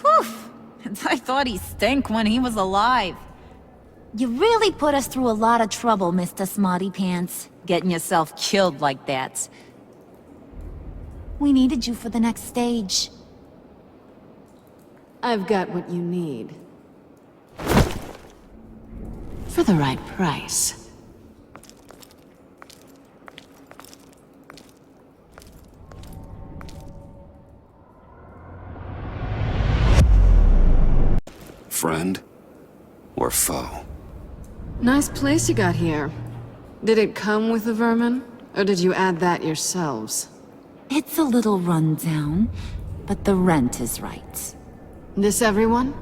Whew! I thought he stank when he was alive. You really put us through a lot of trouble, Mr. Smarty Pants. Getting yourself killed like that. We needed you for the next stage. I've got what you need. For the right price. Friend or foe? Nice place you got here. Did it come with the vermin? Or did you add that yourselves? It's a little rundown, but the rent is right. This everyone?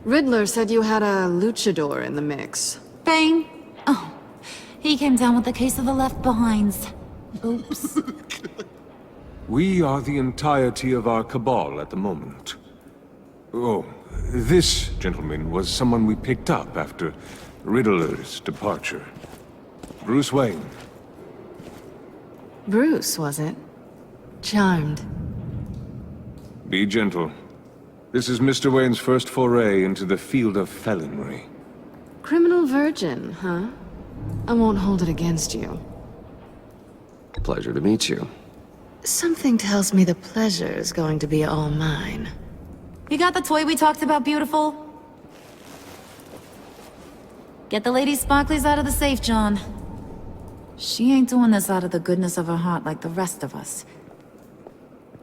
Riddler said you had a luchador in the mix. Bang! Oh, he came down with a case of the left behinds. Oops. We are the entirety of our cabal at the moment. Oh, this gentleman was someone we picked up after Riddler's departure. Bruce Wayne. Bruce, was it? Charmed. Be gentle. This is Mr. Wayne's first foray into the field of felonry. Criminal virgin, huh? I won't hold it against you. Pleasure to meet you. Something tells me the pleasure is going to be all mine. You got the toy we talked about, beautiful? Get the lady sparklies out of the safe, John. She ain't doing this out of the goodness of her heart like the rest of us.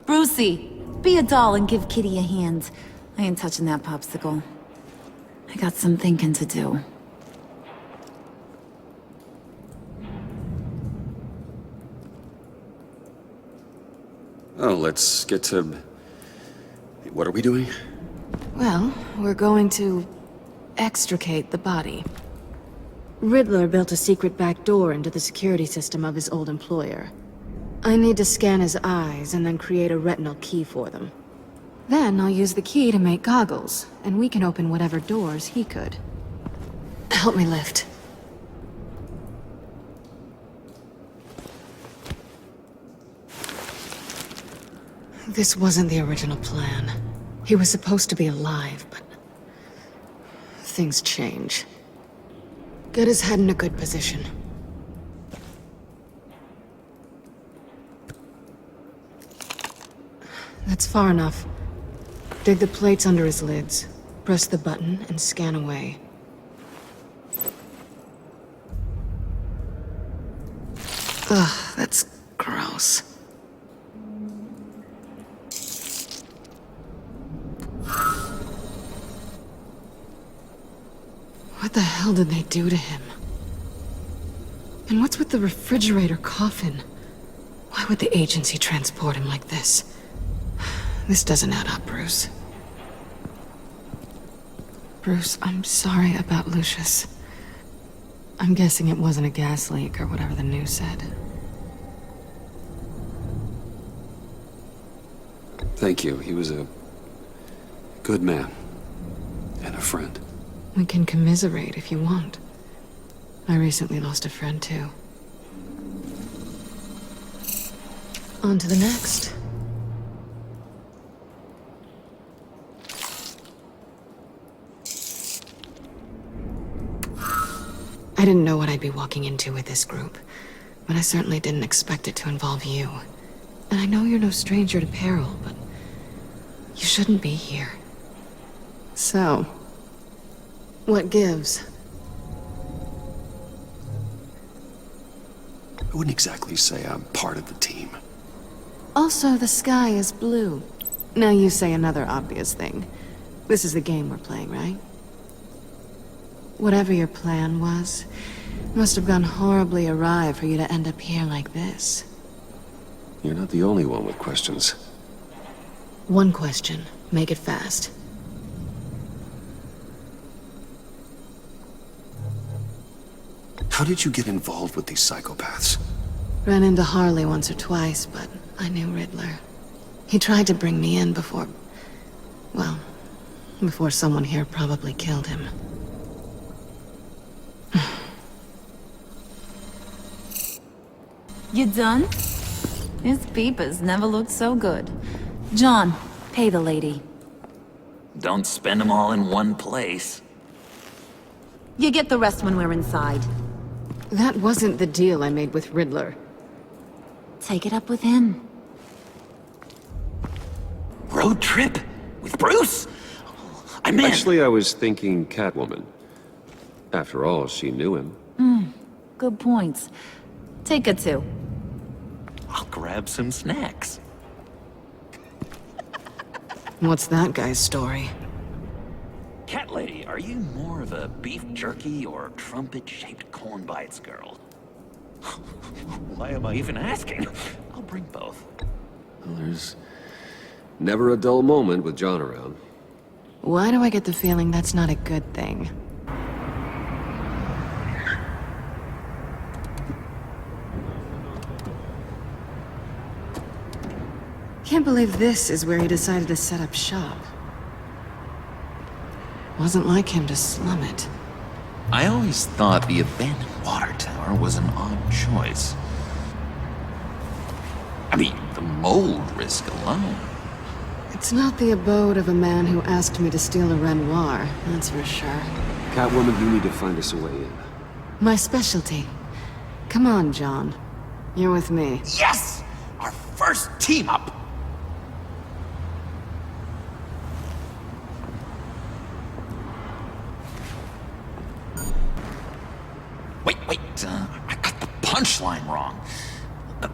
Brucey, be a doll and give Kitty a hand. I ain't touching that popsicle. I got some thinking to do. Oh, let's get to... What are we doing? Well, we're going to extricate the body. Riddler built a secret back door into the security system of his old employer. I need to scan his eyes and then create a retinal key for them. Then I'll use the key to make goggles, and we can open whatever doors he could. Help me lift. This wasn't the original plan. He was supposed to be alive, but... things change. Get his head in a good position. That's far enough. Dig the plates under his lids. Press the button and scan away. Ugh, that's gross. What the hell did they do to him? And what's with the refrigerator coffin? Why would the agency transport him like this? This doesn't add up, Bruce. Bruce, I'm sorry about Lucius. I'm guessing it wasn't a gas leak or whatever the news said. Thank you. He was a good man. And a friend. We can commiserate if you want. I recently lost a friend, too. On to the next. I didn't know what I'd be walking into with this group, but I certainly didn't expect it to involve you. And I know you're no stranger to peril, but you shouldn't be here. So, what gives? I wouldn't exactly say I'm part of the team. Also, the sky is blue. Now you say another obvious thing. This is the game we're playing, right? Whatever your plan was, must have gone horribly awry for you to end up here like this. You're not the only one with questions. One question. Make it fast. How did you get involved with these psychopaths? Ran into Harley once or twice, but I knew Riddler. He tried to bring me in before... well, before someone here probably killed him. You done? His peepers never looked so good. John, pay the lady. don't spend them all in one place. You get the rest when we're inside. That wasn't the deal I made with Riddler. Take it up with him. Road trip? With Bruce? I meant... Actually, I was thinking Catwoman. After all, she knew him. Good points. Take it too. I'll grab some snacks. What's that guy's story? Cat lady, are you more of a beef jerky or trumpet-shaped corn bites girl? Why am I even asking? I'll bring both. Well, there's never a dull moment with John around. Why do I get the feeling that's not a good thing? Can't believe this is where he decided to set up shop. Wasn't like him to slum it. I always thought the abandoned water tower was an odd choice. I mean, the mold risk alone. It's not the abode of a man who asked me to steal a Renoir, that's for sure. Catwoman, you need to find us a way in. My specialty. Come on, John. You're with me. Yes! Our first team up! Wait, I got the punchline wrong.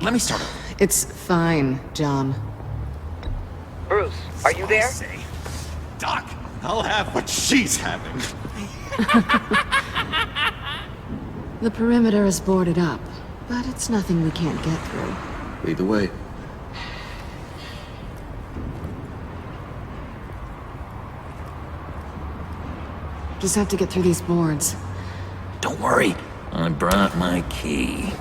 Let me start over. It's fine, John. Bruce, are you there? Say, Doc, I'll have what she's having. The perimeter is boarded up, but it's nothing we can't get through. Lead the way. Just have to get through these boards. Don't worry, I brought my key.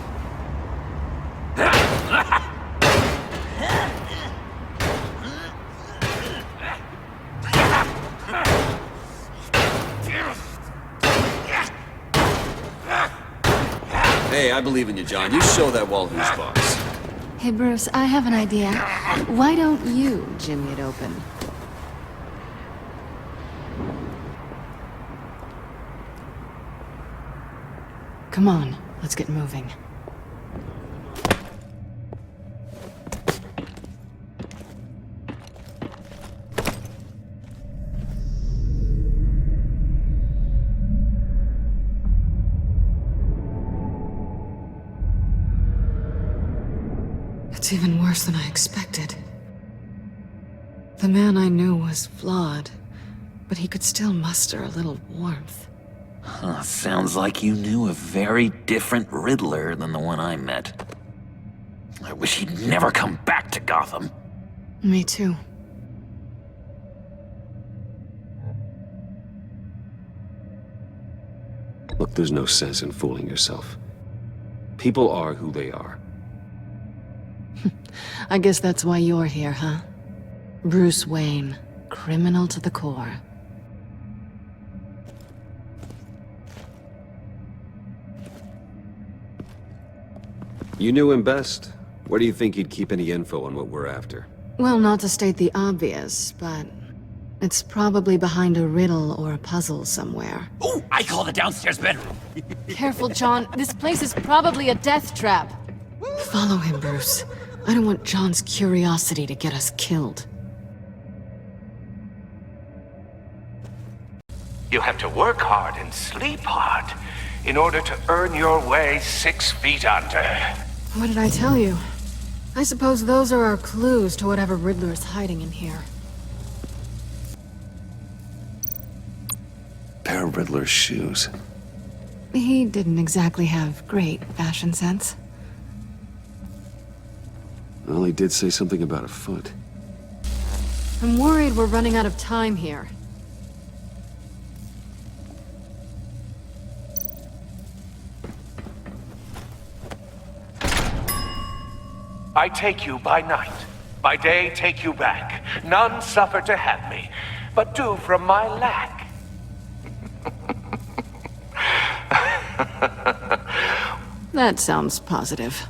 Hey, I believe in you, John. You show that wall who's boss. Hey, Bruce, I have an idea. Why don't you jimmy it open? Come on, let's get moving. It's even worse than I expected. The man I knew was flawed, but he could still muster a little warmth. Sounds like you knew a very different Riddler than the one I met. I wish he'd never come back to Gotham. Me too. Look, there's no sense in fooling yourself. People are who they are. I guess that's why you're here, huh? Bruce Wayne, criminal to the core. You knew him best. Where do you think he'd keep any info on what we're after? Well, not to state the obvious, but it's probably behind a riddle or a puzzle somewhere. Ooh, I call the downstairs bedroom. Careful, John. This place is probably a death trap. Follow him, Bruce. I don't want John's curiosity to get us killed. You have to work hard and sleep hard in order to earn your way 6 feet under. What did I tell you? I suppose those are our clues to whatever Riddler's hiding in here. Pair of Riddler's shoes. He didn't exactly have great fashion sense. Well, he did say something about a foot. I'm worried we're running out of time here. I take you by night. By day, take you back. None suffer to have me, but do from my lack. That sounds positive.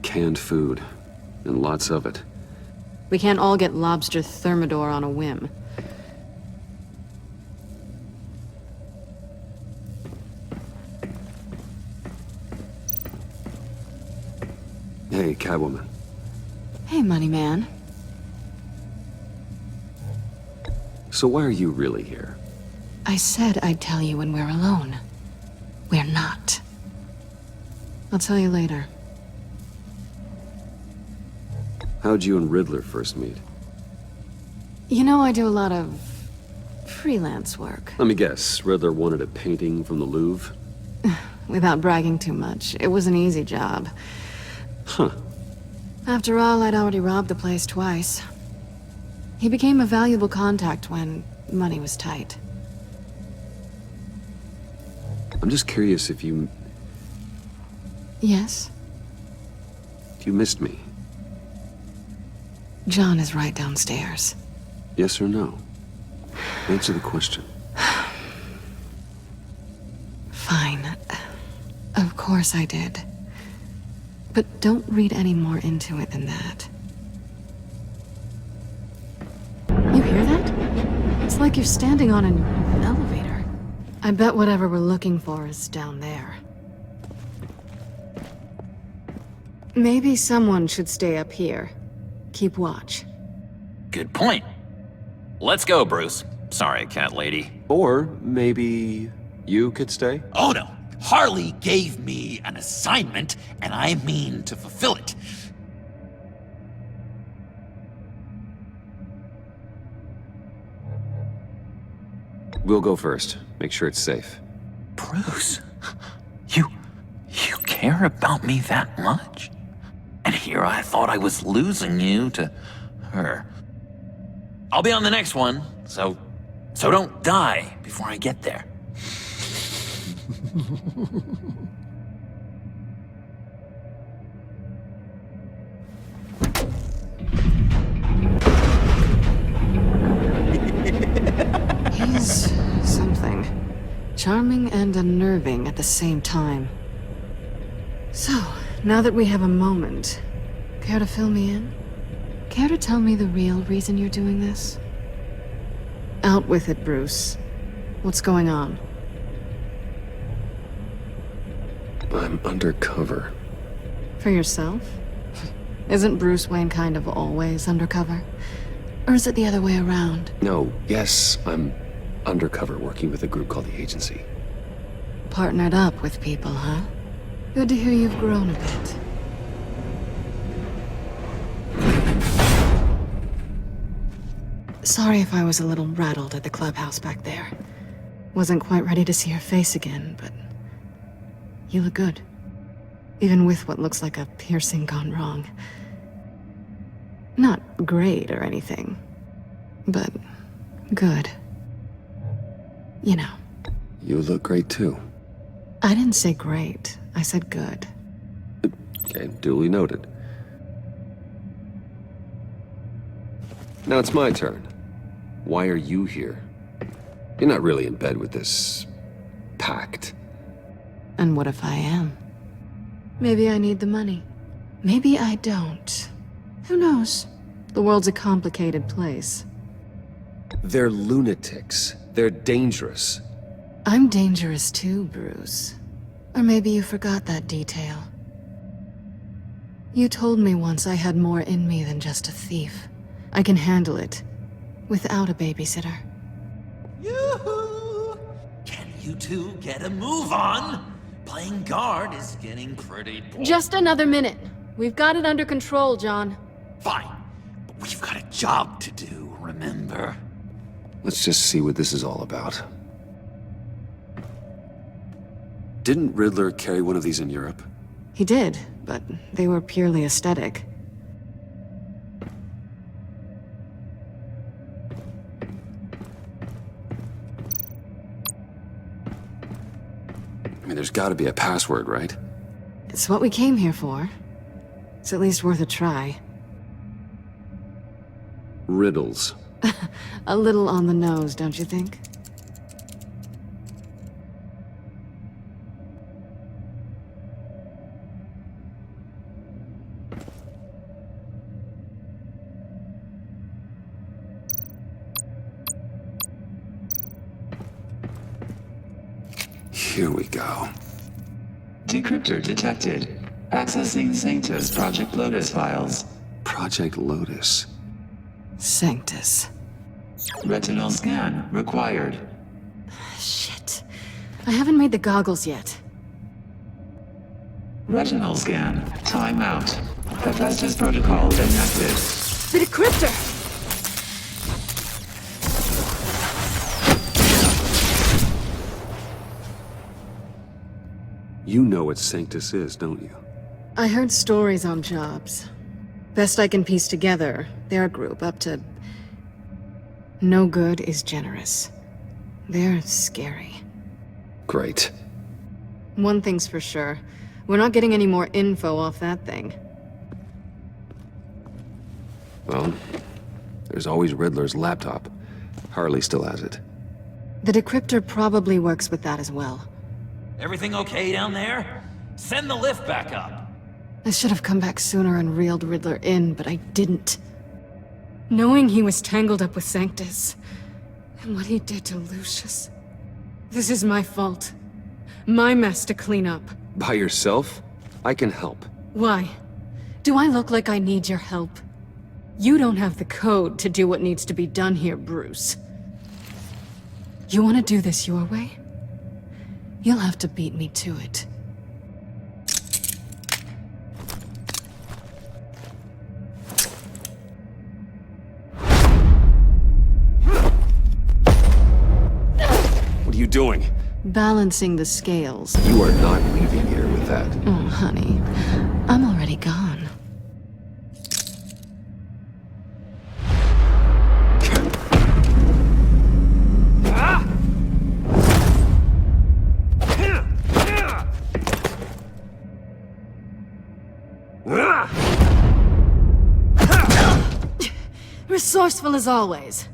canned food. And lots of it. We can't all get lobster thermidor on a whim. Hey, Catwoman. Hey, money man. So why are you really here? I said I'd tell you when we're alone. We're not. I'll tell you later. How'd you and Riddler first meet? You know, I do a lot of freelance work. Let me guess, Riddler wanted a painting from the Louvre? Without bragging too much, it was an easy job. Huh. After all, I'd already robbed the place twice. He became a valuable contact when money was tight. I'm just curious if you Yes? missed me. John is right downstairs. Yes or no? Answer the question. Fine. Of course I did. But don't read any more into it than that. You hear that? It's like you're standing on an elevator. I bet whatever we're looking for is down there. Maybe someone should stay up here. Keep watch. Good point. Let's go, Bruce. Sorry, cat lady. Or maybe you could stay? Oh no! Harley gave me an assignment, and I mean to fulfill it. We'll go first. Make sure it's safe. Bruce, you care about me that much? And here I thought I was losing you to her. I'll be on the next one, so don't die before I get there. He's something. Charming and unnerving at the same time. So, now that we have a moment, care to fill me in? Care to tell me the real reason you're doing this? Out with it, Bruce. What's going on? I'm undercover. For yourself? Isn't Bruce Wayne kind of always undercover? Or is it the other way around? No, yes, I'm undercover working with a group called the Agency. Partnered up with people, huh? Good to hear you've grown a bit. Sorry if I was a little rattled at the clubhouse back there. Wasn't quite ready to see your face again, but you look good. Even with what looks like a piercing gone wrong. Not great or anything, but good. You know. You look great too. I didn't say great. I said good. Okay, duly noted. Now it's my turn. Why are you here? You're not really in bed with this Pact. And what if I am? Maybe I need the money. Maybe I don't. Who knows? The world's a complicated place. They're lunatics. They're dangerous. I'm dangerous too, Bruce. Or maybe you forgot that detail. You told me once I had more in me than just a thief. I can handle it. Without a babysitter. Yoo-hoo! Can you two get a move on? Playing guard is getting pretty boring. Just another minute. We've got it under control, John. Fine, but we've got a job to do, remember? Let's just see what this is all about. Didn't Riddler carry one of these in Europe? He did, but they were purely aesthetic. I mean, there's gotta be a password, right? It's what we came here for. It's at least worth a try. Riddles. A little on the nose, don't you think? Here we go. Decryptor detected. Accessing Sanctus Project Lotus files. Project Lotus. Sanctus. Retinal scan required. Shit. I haven't made the goggles yet. Retinal scan. Timeout. Hephaestus protocol enacted. The decryptor! You know what Sanctus is, don't you? I heard stories on jobs. Best I can piece together, their group up to... No good is generous. They're scary. Great. One thing's for sure. We're not getting any more info off that thing. Well, there's always Riddler's laptop. Harley still has it. The decryptor probably works with that as well. Everything okay down there? Send the lift back up. I should have come back sooner and reeled Riddler in, but I didn't. Knowing he was tangled up with Sanctus, and what he did to Lucius. This is my fault. My mess to clean up. By yourself? I can help. Why? Do I look like I need your help? You don't have the code to do what needs to be done here, Bruce. You want to do this your way? You'll have to beat me to it. What are you doing? Balancing the scales. You are not leaving here with that. Oh, honey. I'm already gone. Resourceful as always.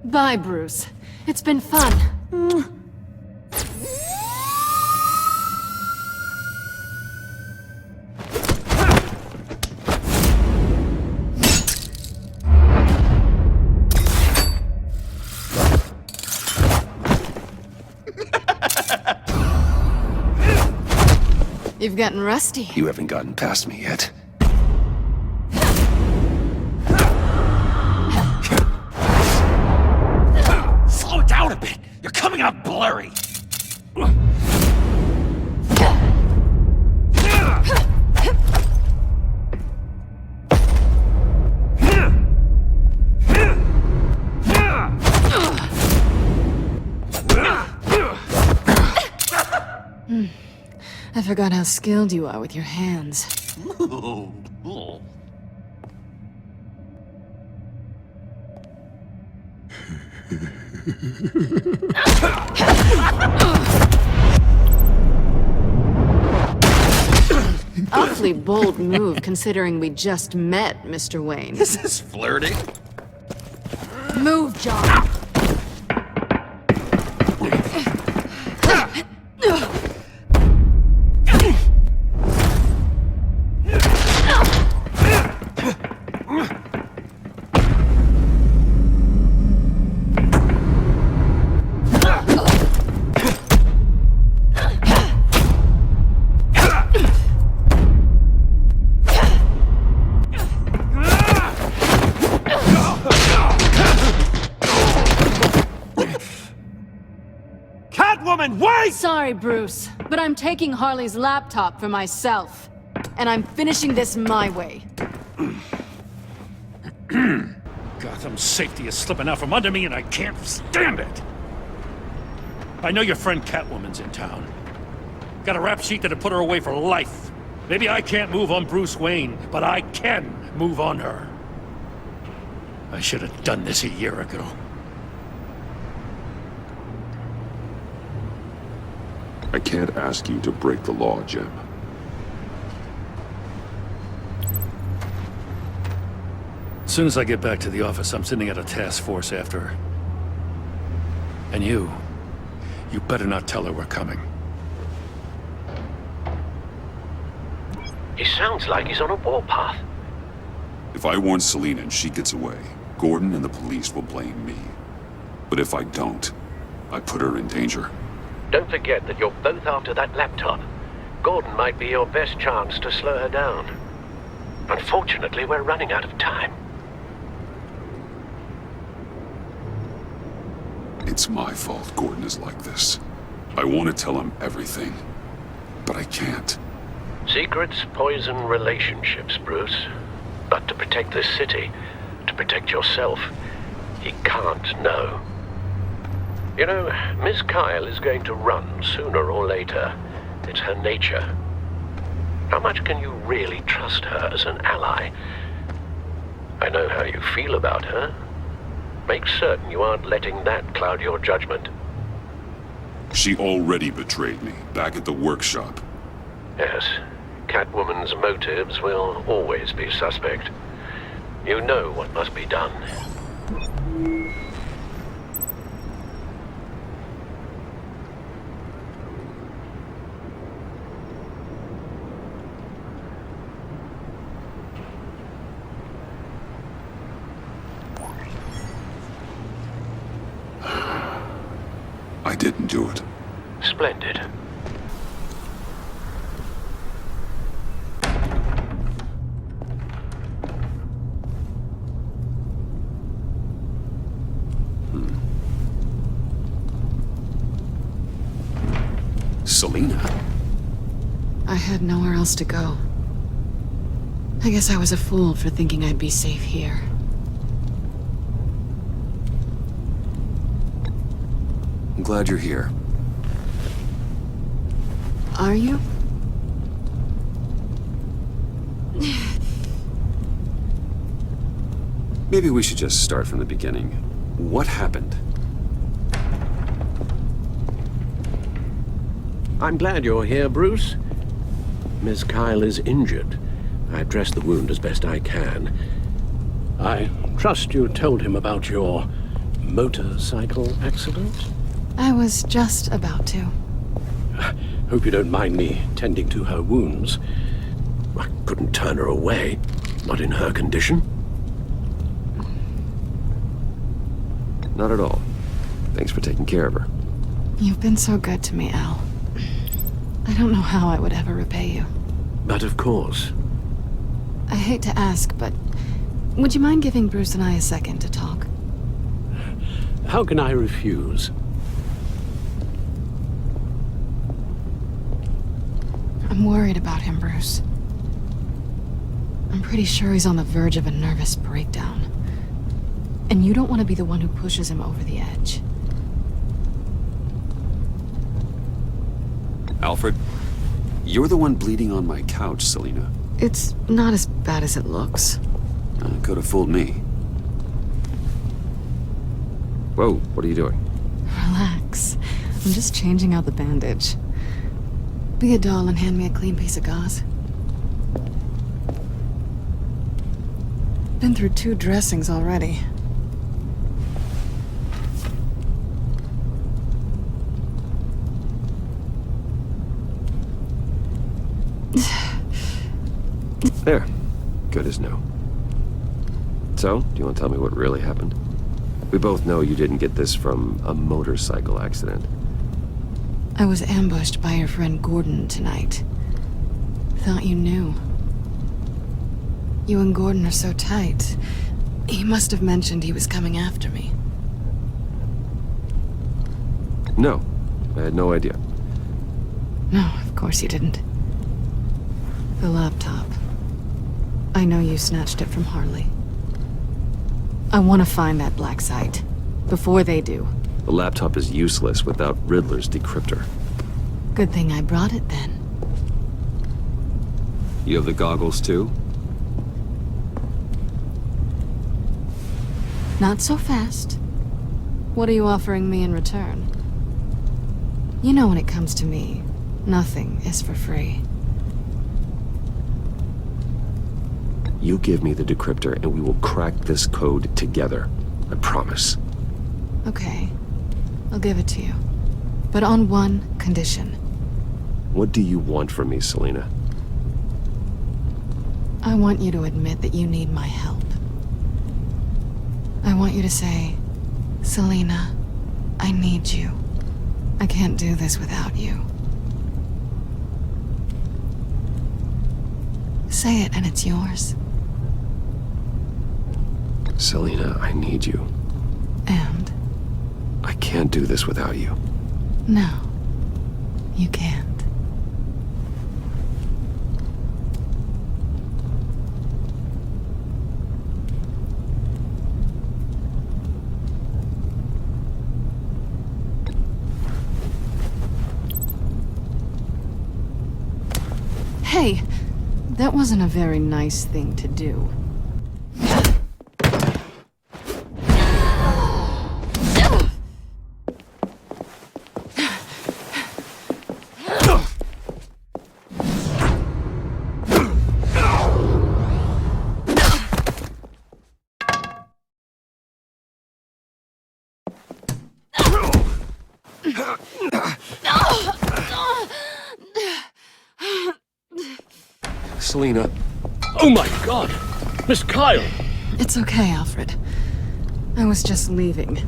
Bye, Bruce. It's been fun. You've gotten rusty. You haven't gotten past me yet. Slow it down a bit. You're coming out blurry. I forgot how skilled you are with your hands. Awfully bold move, considering we just met, Mr. Wayne. This is flirting. Move, John! Catwoman, wait! Sorry, Bruce, but I'm taking Harley's laptop for myself. And I'm finishing this my way. Gotham's safety is slipping out from under me and I can't stand it! I know your friend Catwoman's in town. Got a rap sheet that'd put her away for life. Maybe I can't move on Bruce Wayne, but I can move on her. I should have done this a year ago. I can't ask you to break the law, Jim. As soon as I get back to the office, I'm sending out a task force after her. And you better not tell her we're coming. He sounds like he's on a warpath. If I warn Selina and she gets away, Gordon and the police will blame me. But if I don't, I put her in danger. Don't forget that you're both after that laptop. Gordon might be your best chance to slow her down. Unfortunately, we're running out of time. It's my fault Gordon is like this. I want to tell him everything, but I can't. Secrets poison relationships, Bruce. But to protect this city, to protect yourself, he can't know. You know, Miss Kyle is going to run sooner or later. It's her nature. How much can you really trust her as an ally? I know how you feel about her. Make certain you aren't letting that cloud your judgment. She already betrayed me, back at the workshop. Yes, Catwoman's motives will always be suspect. You know what must be done. I didn't do it. Splendid. Selina? I had nowhere else to go. I guess I was a fool for thinking I'd be safe here. I'm glad you're here. Are you? Maybe we should just start from the beginning. What happened? I'm glad you're here, Bruce. Miss Kyle is injured. I've dressed the wound as best I can. I trust you told him about your motorcycle accident? I was just about to. Hope you don't mind me tending to her wounds. I couldn't turn her away, not in her condition. Not at all. Thanks for taking care of her. You've been so good to me, Al. I don't know how I would ever repay you. But of course. I hate to ask, but would you mind giving Bruce and I a second to talk? How can I refuse? I'm worried about him, Bruce. I'm pretty sure he's on the verge of a nervous breakdown. And you don't want to be the one who pushes him over the edge. Alfred, you're the one bleeding on my couch, Selina. It's not as bad as it looks. Could have fooled me. Whoa, what are you doing? Relax. I'm just changing out the bandage. Be a doll and hand me a clean piece of gauze. Been through 2 dressings already. There. Good as new. So, do you want to tell me what really happened? We both know you didn't get this from a motorcycle accident. I was ambushed by your friend Gordon tonight. Thought you knew. You and Gordon are so tight. He must have mentioned he was coming after me. No, I had no idea. No, of course you didn't. The laptop. I know you snatched it from Harley. I want to find that black site. Before they do. The laptop is useless without Riddler's decryptor. Good thing I brought it then. You have the goggles too? Not so fast. What are you offering me in return? You know when it comes to me, nothing is for free. You give me the decryptor and we will crack this code together. I promise. Okay. I'll give it to you. But on one condition. What do you want from me, Selina? I want you to admit that you need my help. I want you to say, Selina, I need you. I can't do this without you. Say it and it's yours. Selina, I need you. And? I can't do this without you. No, you can't. Hey, that wasn't a very nice thing to do. Selina. Oh my god! Miss Kyle! It's okay, Alfred. I was just leaving.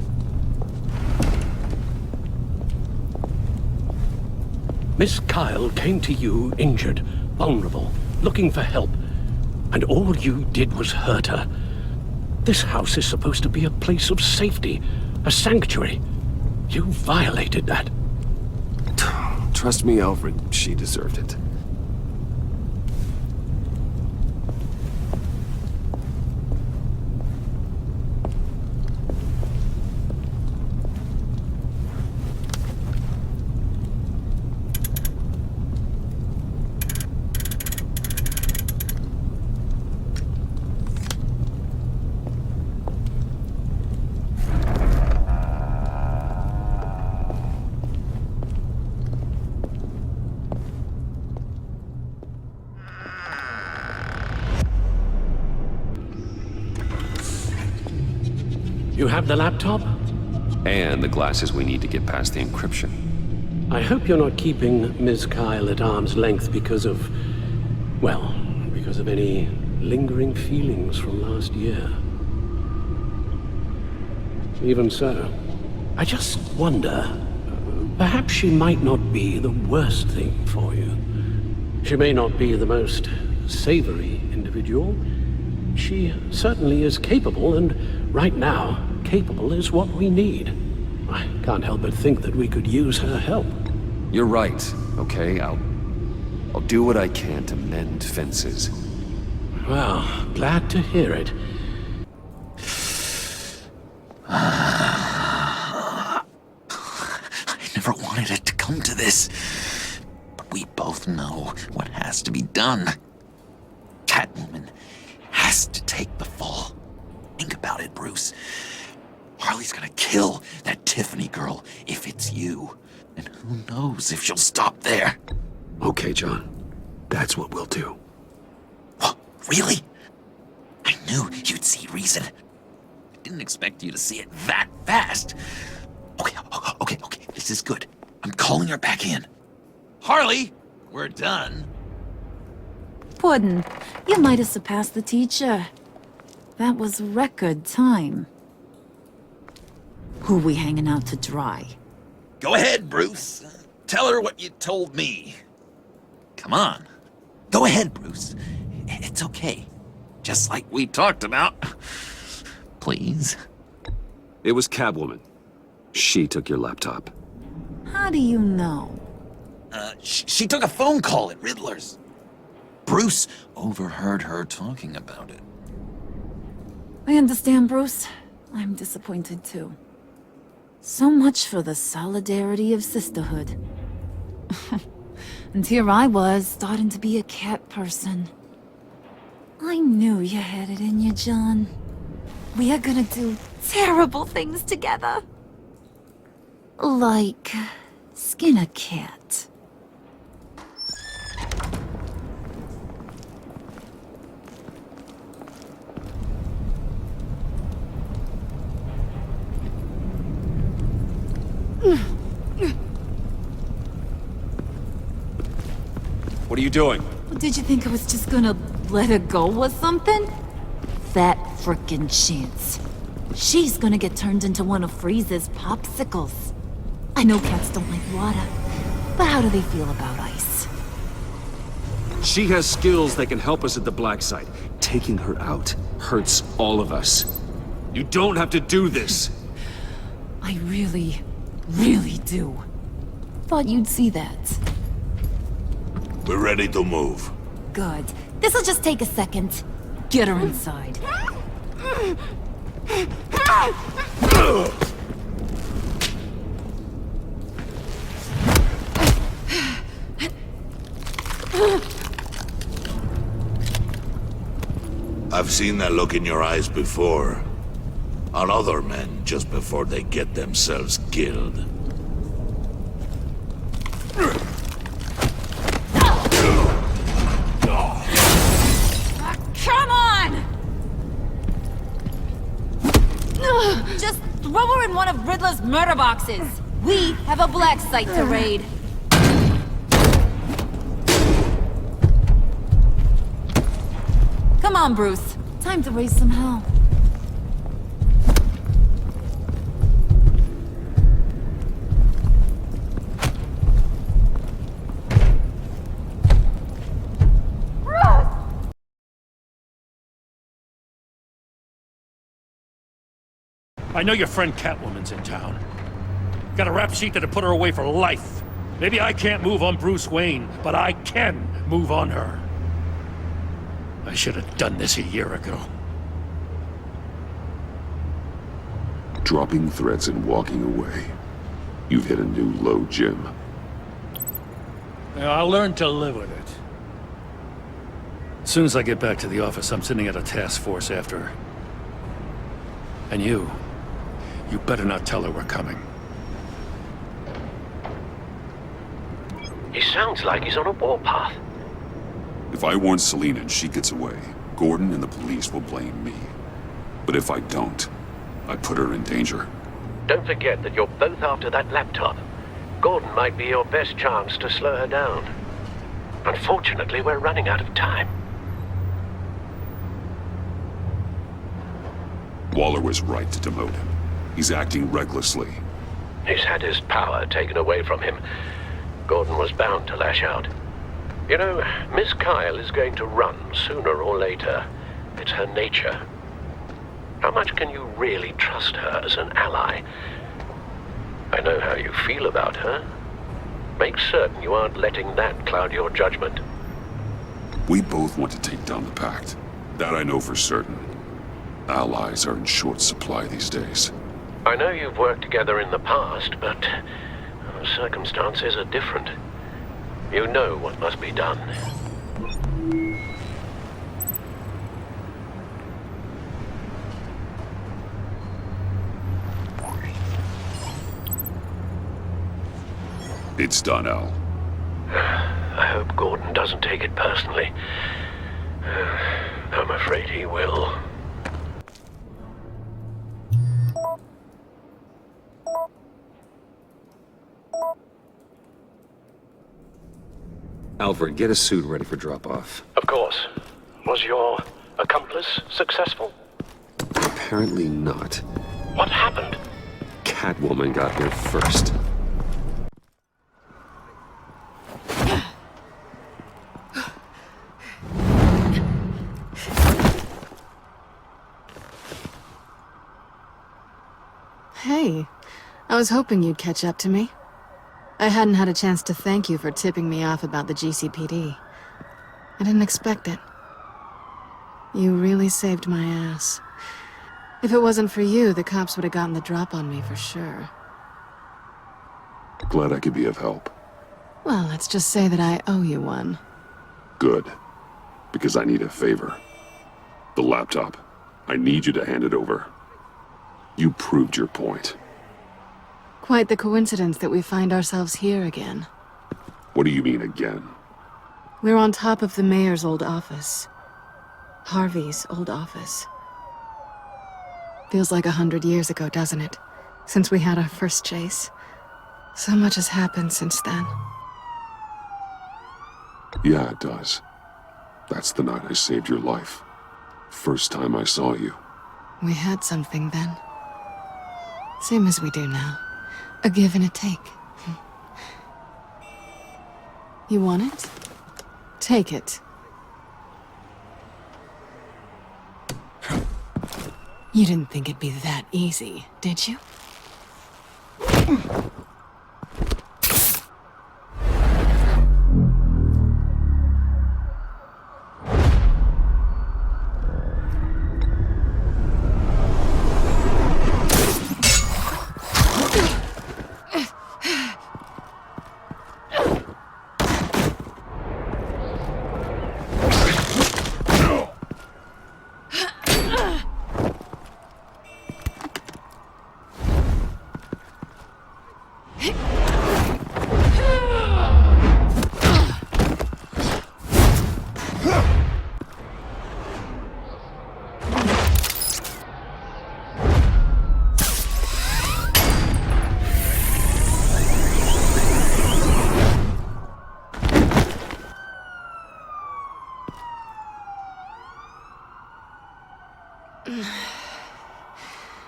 Miss Kyle came to you injured, vulnerable, looking for help. And all you did was hurt her. This house is supposed to be a place of safety, a sanctuary. You violated that. Trust me, Alfred, she deserved it. You have the laptop? And the glasses we need to get past the encryption. I hope you're not keeping Ms. Kyle at arm's length because of... well, because of any lingering feelings from last year. Even so, I just wonder, perhaps she might not be the worst thing for you. She may not be the most savory individual. She certainly is capable, and right now, capable is what we need. I can't help but think that we could use her help. You're right, okay? I'll do what I can to mend fences. Well, glad to hear it. I never wanted it to come to this. But we both know what has to be done. Catwoman has to take the fall. Think about it, Bruce. Harley's gonna kill that Tiffany girl if it's you. And who knows if she'll stop there. Okay, John. That's what we'll do. What? Really? I knew you'd see reason. I didn't expect you to see it that fast. Okay. This is good. I'm calling her back in. Harley, we're done. Puddin', you might have surpassed the teacher. That was record time. Who we hanging out to dry? Go ahead, Bruce. Tell her what you told me. Come on. Go ahead, Bruce. It's okay. Just like we talked about. Please. It was Catwoman. She took your laptop. How do you know? She took a phone call at Riddler's. Bruce overheard her talking about it. I understand, Bruce. I'm disappointed too. So much for the solidarity of sisterhood. And here I was, starting to be a cat person. I knew you had it in you, John. We are gonna do terrible things together. Like skin a cat. What are you doing? Did you think I was just gonna let her go with something? Fat frickin' chance. She's gonna get turned into one of Freeze's popsicles. I know cats don't like water, but how do they feel about ice? She has skills that can help us at the black site. Taking her out hurts all of us. You don't have to do this. I really, really do. Thought you'd see that. We're ready to move. Good. This'll just take a second. Get her inside. I've seen that look in your eyes before. On other men just before they get themselves killed. Come on! Just throw her in one of Riddler's murder boxes. We have a black site to raid. Come on, Bruce. Time to raise some hell. I know your friend Catwoman's in town. Got a rap sheet that'll put her away for life. Maybe I can't move on Bruce Wayne, but I can move on her. I should have done this a year ago. Dropping threats and walking away. You've hit a new low, Jim. Yeah, I'll learn to live with it. As soon as I get back to the office, I'm sitting at a task force after her. And you better not tell her we're coming. He sounds like he's on a warpath. If I warn Selina and she gets away, Gordon and the police will blame me. But if I don't, I put her in danger. Don't forget that you're both after that laptop. Gordon might be your best chance to slow her down. Unfortunately, we're running out of time. Waller was right to demote him. He's acting recklessly. He's had his power taken away from him. Gordon was bound to lash out. You know, Miss Kyle is going to run sooner or later. It's her nature. How much can you really trust her as an ally? I know how you feel about her. Make certain you aren't letting that cloud your judgment. We both want to take down the Pact. That I know for certain. Allies are in short supply these days. I know you've worked together in the past, but circumstances are different. You know what must be done. It's done, Al. I hope Gordon doesn't take it personally. I'm afraid he will. Alfred, get a suit ready for drop-off. Of course. Was your accomplice successful? Apparently not. What happened? Catwoman got here first. Hey, I was hoping you'd catch up to me. I hadn't had a chance to thank you for tipping me off about the GCPD. I didn't expect it. You really saved my ass. If it wasn't for you, the cops would have gotten the drop on me for sure. Glad I could be of help. Well, let's just say that I owe you one. Good. Because I need a favor. The laptop. I need you to hand it over. You proved your point. Quite the coincidence that we find ourselves here again. What do you mean again? We're on top of the mayor's old office. Harvey's old office. Feels like 100 years ago, doesn't it? Since we had our first chase. So much has happened since then. Yeah, it does. That's the night I saved your life. First time I saw you. We had something then. Same as we do now. A give and a take. You want it? Take it. You didn't think it'd be that easy, did you?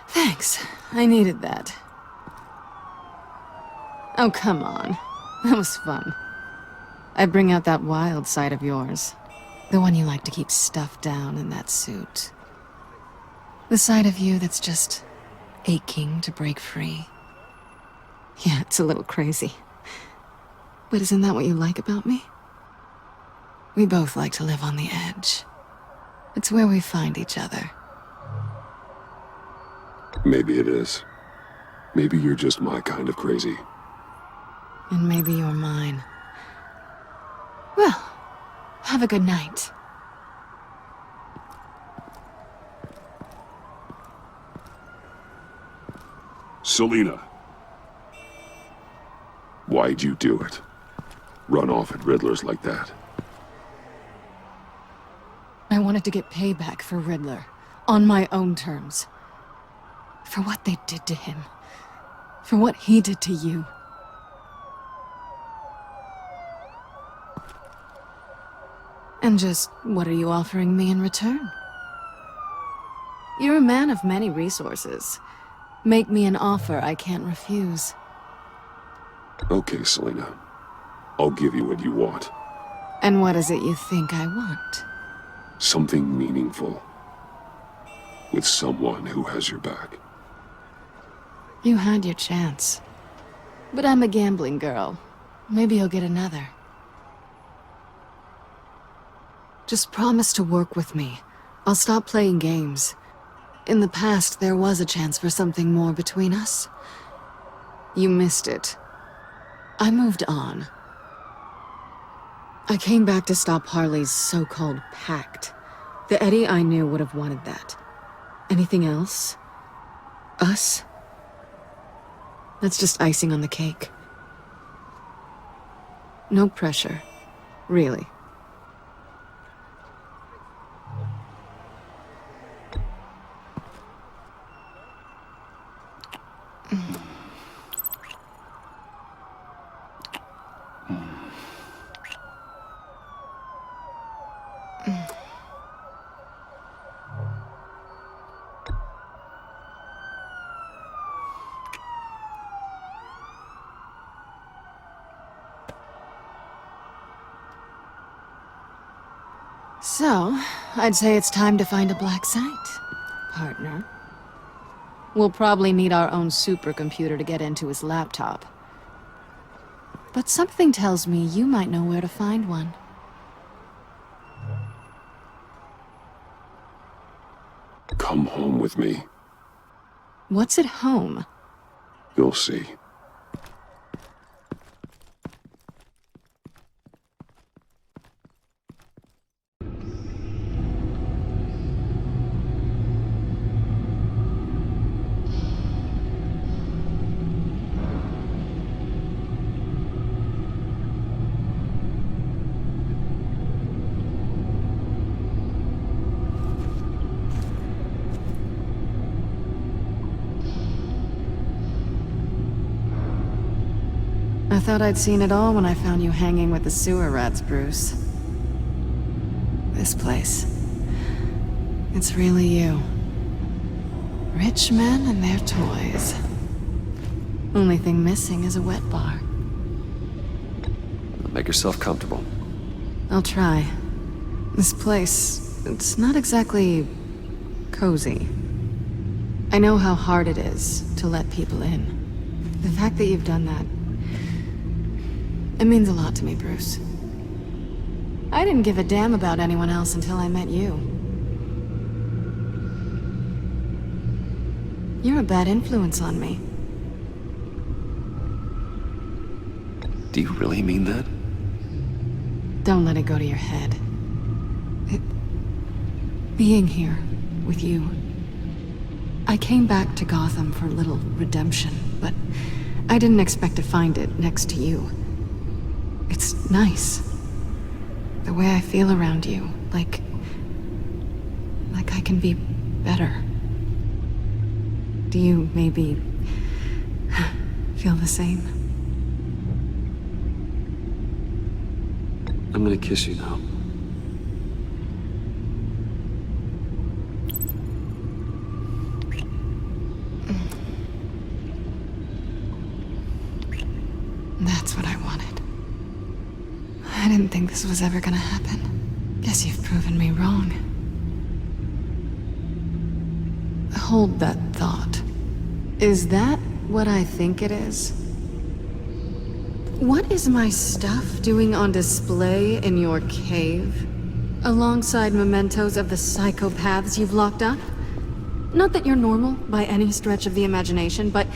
Thanks. I needed that. Oh, come on. That was fun. I bring out that wild side of yours. The one you like to keep stuffed down in that suit. The side of you that's just aching to break free. Yeah, it's a little crazy. But isn't that what you like about me? We both like to live on the edge. It's where we find each other. Maybe it is. Maybe you're just my kind of crazy. And maybe you're mine. Well, have a good night. Selina. Why'd you do it? Run off at Riddlers like that? I wanted to get payback for Riddler. On my own terms. For what they did to him. For what he did to you. And just, what are you offering me in return? You're a man of many resources. Make me an offer I can't refuse. Okay, Selina. I'll give you what you want. And what is it you think I want? Something meaningful. With someone who has your back. You had your chance. But I'm a gambling girl. Maybe you'll get another. Just promise to work with me. I'll stop playing games. In the past, there was a chance for something more between us. You missed it. I moved on. I came back to stop Harley's so-called Pact. The Eddie I knew would have wanted that. Anything else? Us? That's just icing on the cake. No pressure. Really. So, I'd say it's time to find a black site, partner. We'll probably need our own supercomputer to get into his laptop. But something tells me you might know where to find one. Come home with me. What's at home? You'll see. I thought I'd seen it all when I found you hanging with the sewer rats, Bruce. this place. It's really you. Rich men and their toys. Only thing missing is a wet bar. Make yourself comfortable. I'll try. This place, it's not exactly cozy. I know how hard it is to let people in. The fact that you've done that, it means a lot to me, Bruce. I didn't give a damn about anyone else until I met you. You're a bad influence on me. Do you really mean that? Don't let it go to your head. Being here with you. I came back to Gotham for a little redemption, but I didn't expect to find it next to you. It's nice. The way I feel around you, like I can be better. Do you maybe feel the same? I'm gonna kiss you now. That's what I wanted. I didn't think this was ever gonna happen. Guess you've proven me wrong. Hold that thought. Is that what I think it is? What is my stuff doing on display in your cave? Alongside mementos of the psychopaths you've locked up? Not that you're normal by any stretch of the imagination, but...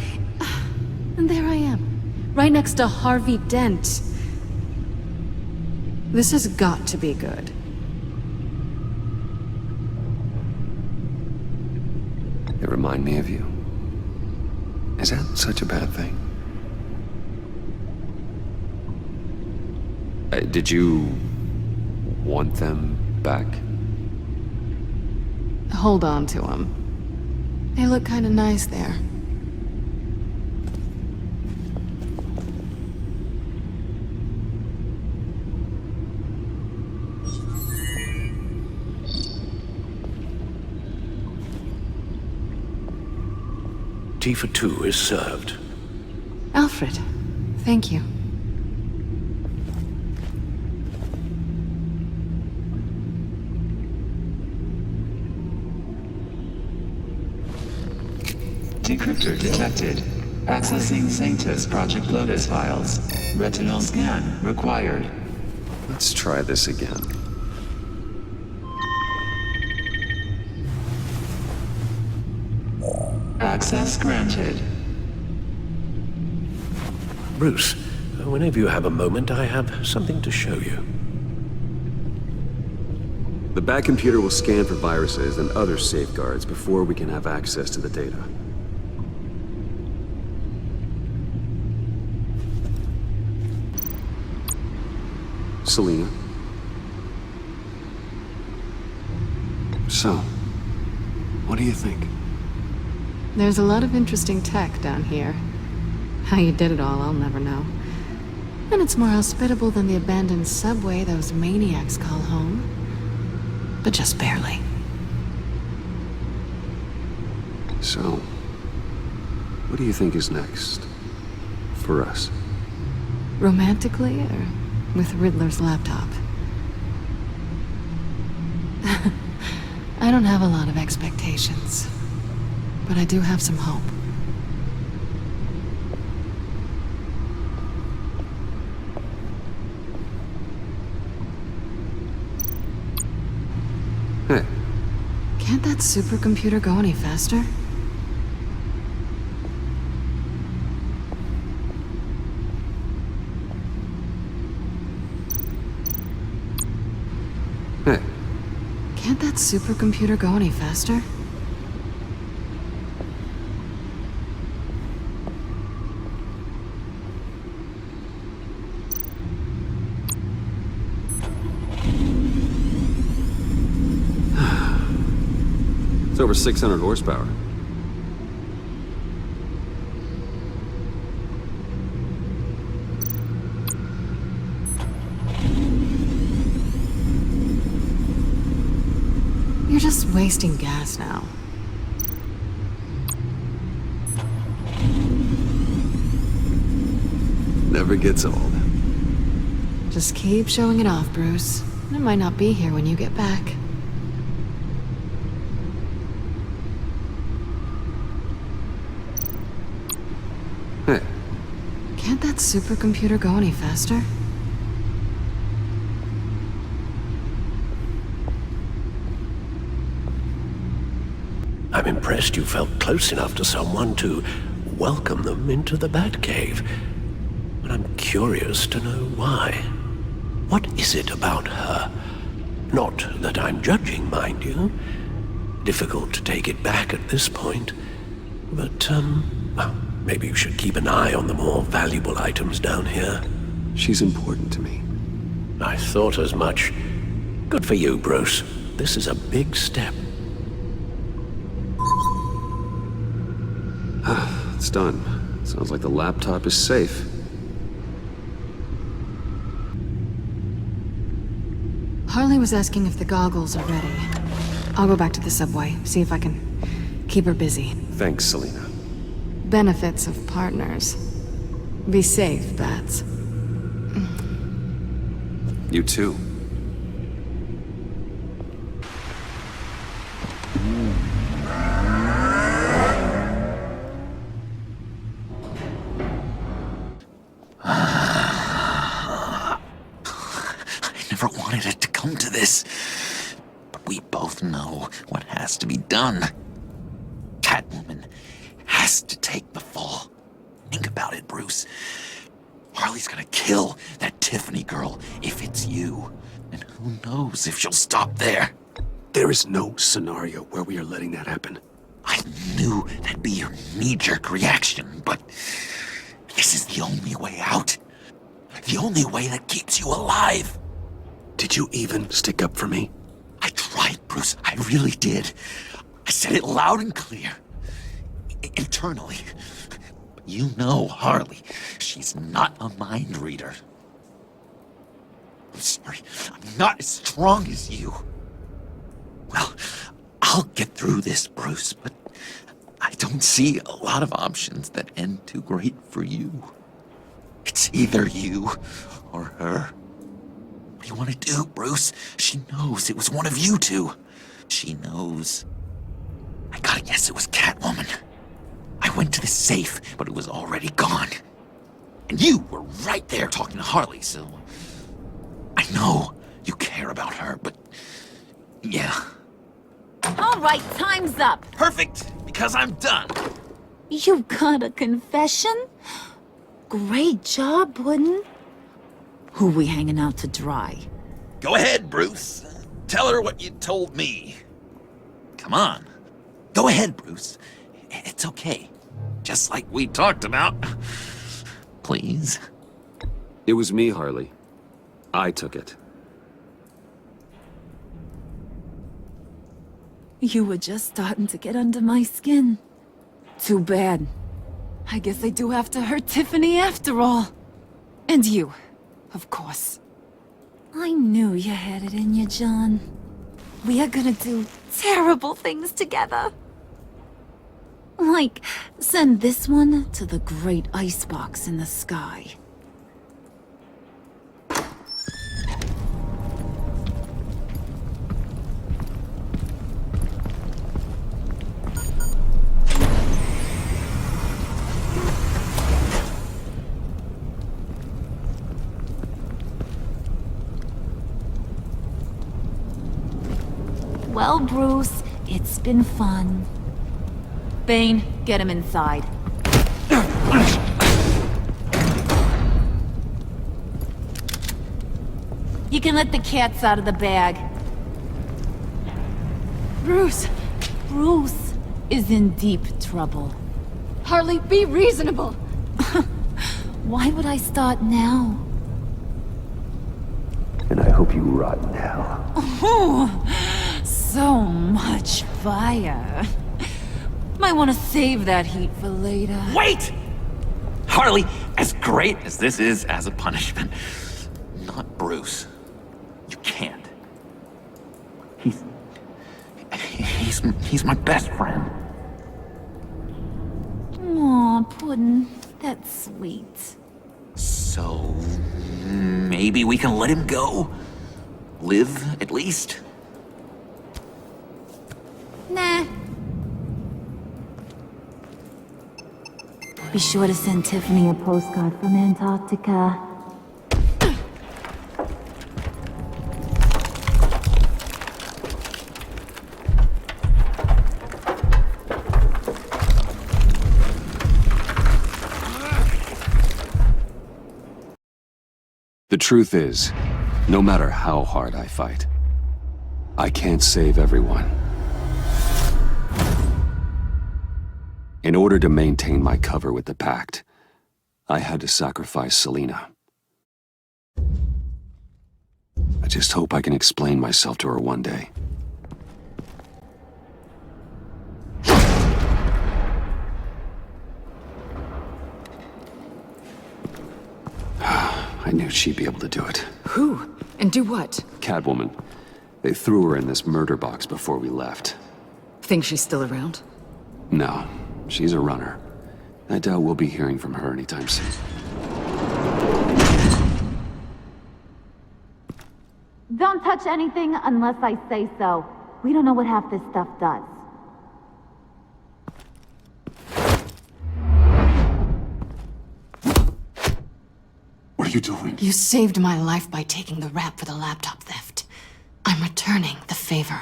and there I am, right next to Harvey Dent. This has got to be good. They remind me of you. Is that such a bad thing? Did you want them back? Hold on to them. They look kind of nice there. Tea for two is served. Alfred, thank you. Decryptor detected. Accessing Sanctus Project Lotus files. Retinal scan required. Let's try this again. Access granted. Bruce, whenever you have a moment, I have something to show you. The back computer will scan for viruses and other safeguards before we can have access to the data. Selina. So, what do you think? There's a lot of interesting tech down here. How you did it all, I'll never know. And it's more hospitable than the abandoned subway those maniacs call home. But just barely. So, what do you think is next? For us? Romantically, or with Riddler's laptop? I don't have a lot of expectations. But I do have some hope. Hey. Can't that supercomputer go any faster? Hey. Can't that supercomputer go any faster? It's over 600 horsepower. You're just wasting gas now. Never gets old. Just keep showing it off, Bruce. I might not be here when you get back. Hey. Can't that supercomputer go any faster? I'm impressed you felt close enough to someone to welcome them into the Batcave. But I'm curious to know why. What is it about her? Not that I'm judging, mind you. Difficult to take it back at this point. But, well, maybe you should keep an eye on the more valuable items down here. She's important to me. I thought as much. Good for you, Bruce. This is a big step. It's done. Sounds like the laptop is safe. Harley was asking if the goggles are ready. I'll go back to the subway, see if I can keep her busy. Thanks, Selina. Benefits of partners. Be safe, Bats. You too. I never wanted it to come to this. But we both know what has to be done. Catwoman has to take the fall. Think about it, Bruce. Harley's gonna kill that Tiffany girl if it's you. And who knows if she'll stop there. There is no scenario where we are letting that happen. I knew that'd be your knee-jerk reaction, but this is the only way out. The only way that keeps you alive. Did you even stick up for me? I tried, Bruce. I really did. I said it loud and clear. Internally. But you know Harley. She's not a mind reader. I'm sorry. I'm not as strong as you. Well, I'll get through this, Bruce, but I don't see a lot of options that end too great for you. It's either you or her. What do you want to do, Bruce? She knows it was one of you two. She knows. I gotta guess it was Catwoman. I went to the safe, but it was already gone. And you were right there talking to Harley, so... I know you care about her, but... yeah. All right, time's up. Perfect, because I'm done. You got a confession? Great job, Wooden. Who we hanging out to dry? Go ahead, Bruce. Tell her what you told me. Come on. Go ahead, Bruce. It's okay. Just like we talked about. Please. It was me, Harley. I took it. You were just starting to get under my skin. Too bad. I guess I do have to hurt Tiffany after all. And you, of course. I knew you had it in you, John. We are gonna do terrible things together. Like, send this one to the great icebox in the sky. Well, Bruce, it's been fun. Bane, get him inside. You can let the cats out of the bag. Bruce! Bruce is in deep trouble. Harley, be reasonable! Why would I start now? And I hope you rot now. Oh, so much fire. Might want to save that heat for later. Wait! Harley, as great as this is as a punishment, not Bruce. You can't. He's my best friend. Aw, Puddin'. That's sweet. So maybe we can let him go? Live, at least? Nah. Be sure to send Tiffany a postcard from Antarctica. The truth is, no matter how hard I fight, I can't save everyone. In order to maintain my cover with the Pact, I had to sacrifice Selina. I just hope I can explain myself to her one day. I knew she'd be able to do it. Who? And do what? Catwoman. They threw her in this murder box before we left. Think she's still around? No, she's a runner. I doubt we'll be hearing from her anytime soon. Don't touch anything unless I say so. We don't know what half this stuff does. What are you doing? You saved my life by taking the rap for the laptop theft. I'm returning the favor.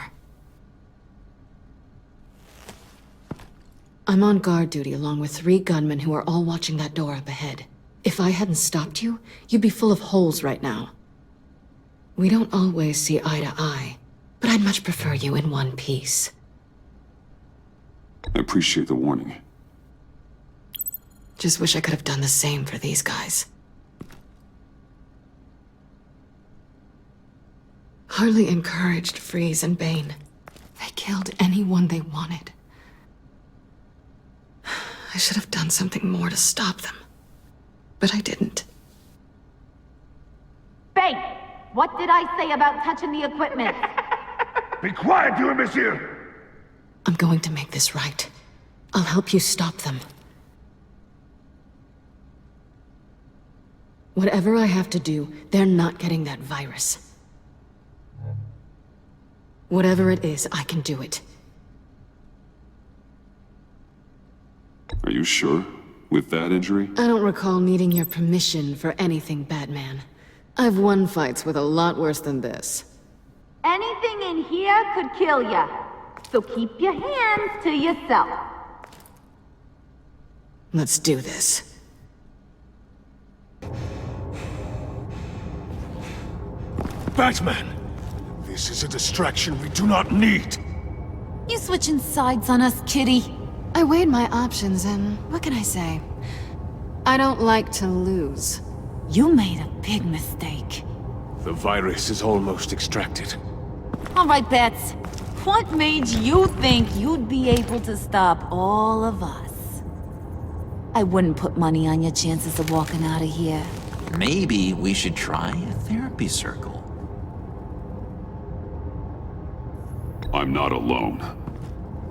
I'm on guard duty along with 3 gunmen who are all watching that door up ahead. If I hadn't stopped you, you'd be full of holes right now. We don't always see eye to eye, but I'd much prefer you in one piece. I appreciate the warning. Just wish I could have done the same for these guys. Harley encouraged Freeze and Bane. They killed anyone they wanted. I should have done something more to stop them. But I didn't. Bane! What did I say about touching the equipment? Be quiet, you imbecile! I'm going to make this right. I'll help you stop them. Whatever I have to do, they're not getting that virus. Whatever it is, I can do it. Are you sure? With that injury? I don't recall needing your permission for anything, Batman. I've won fights with a lot worse than this. Anything in here could kill ya. So keep your hands to yourself. Let's do this. Batman! This is a distraction we do not need! You switching sides on us, kitty? I weighed my options and what can I say? I don't like to lose. You made a big mistake. The virus is almost extracted. All right, Bats. What made you think you'd be able to stop all of us? I wouldn't put money on your chances of walking out of here. Maybe we should try a therapy circle. I'm not alone.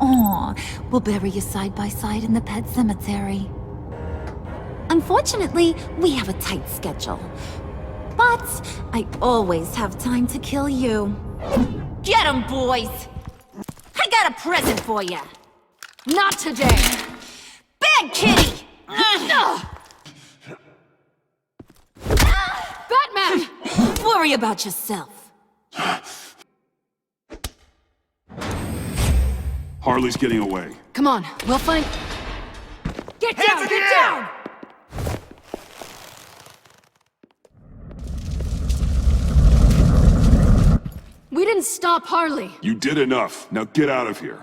Aw, we'll bury you side by side in the pet cemetery. Unfortunately, we have a tight schedule. But I always have time to kill you. Get 'em, boys! I got a present for you. Not today. Bad kitty! Batman! Worry about yourself. Harley's getting away. Come on, we'll find... Get down! Get down! We didn't stop Harley. You did enough. Now get out of here.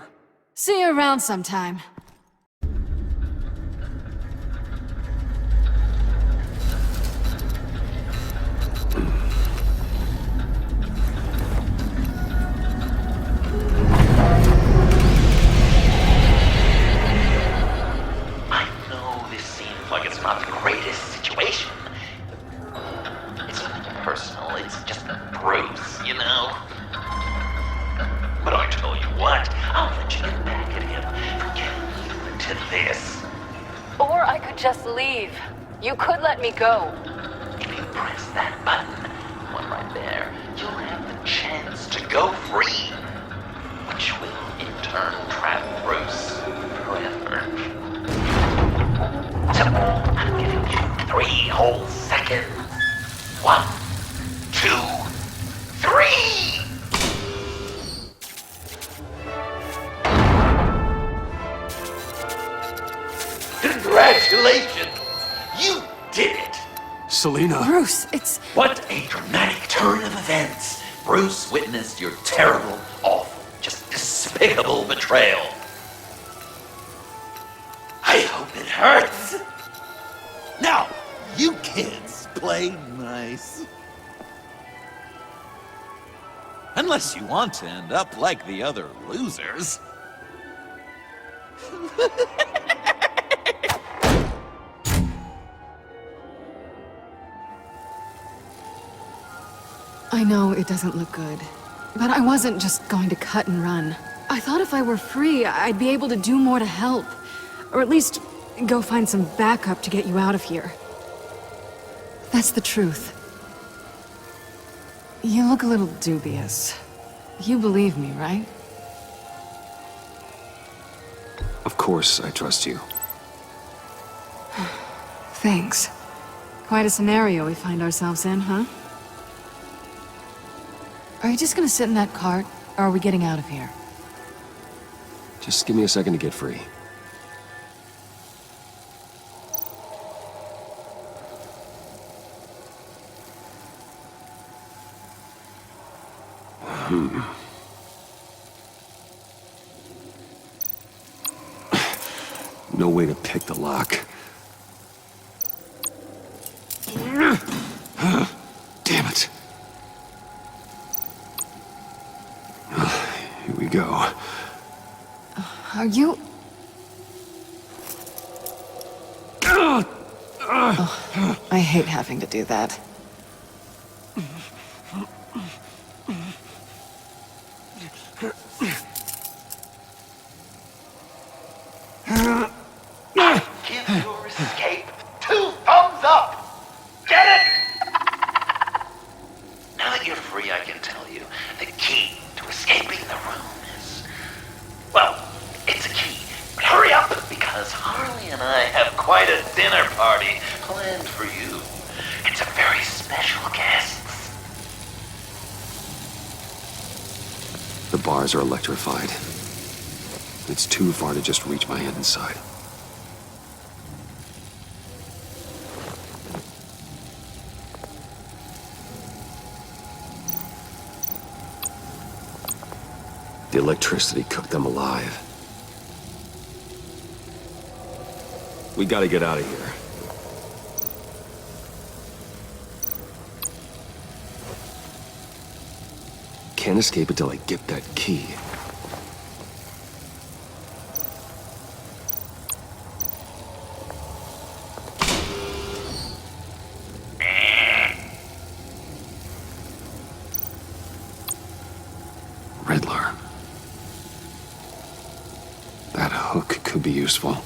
See you around sometime. I know this seems like it's not the greatest situation. It's nothing personal, it's just Bruce, you know? But I tell you what, I'll let you to this. Or I could just leave. You could let me go. If you press that button, one right there, you'll have the chance to go free. Which will in turn trap Bruce forever. So, I'm giving you 3 whole seconds. 1, 2, 3! Congratulations! You did it! Selina. Bruce, it's... What a dramatic turn of events! Bruce witnessed your terrible, awful, just despicable betrayal. I hope it hurts! Now, you kids play nice. Unless you want to end up like the other losers. I know it doesn't look good, but I wasn't just going to cut and run. I thought if I were free, I'd be able to do more to help. Or at least go find some backup to get you out of here. That's the truth. You look a little dubious. You believe me, right? Of course, I trust you. Thanks. Quite a scenario we find ourselves in, huh? Are you just gonna sit in that cart, or are we getting out of here? Just give me a second to get free. No way to pick the lock. Damn it. Here we go. Are you... Oh, I hate having to do that. Give your escape 2 thumbs up! Get it? Now that you're free, I can tell you, the key to escaping the room is... Well, it's a key, but hurry up, because Harley and I have quite a dinner party planned for you. It's a very special guest. The bars are electrified. It's too far to just reach my hand inside. The electricity cooked them alive. We gotta get out of here. Can't escape until I get that key. Riddler. That hook could be useful.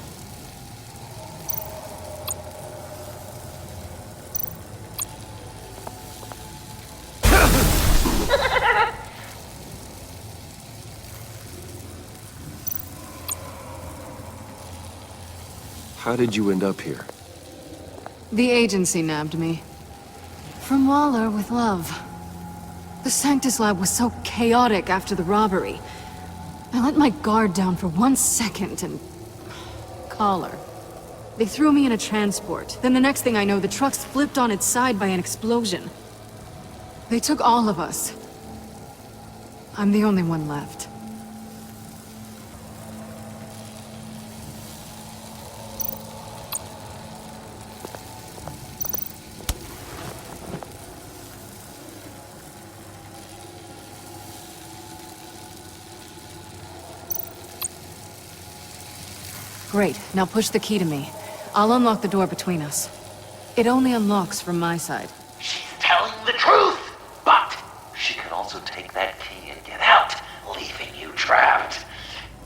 How did you end up here? The agency nabbed me. From Waller with love. The Sanctus lab was so chaotic after the robbery. I let my guard down for 1 second and... collar. They threw me in a transport. Then the next thing I know, the truck's flipped on its side by an explosion. They took all of us. I'm the only one left. Great, now push the key to me. I'll unlock the door between us. It only unlocks from my side. She's telling the truth! But she could also take that key and get out, leaving you trapped.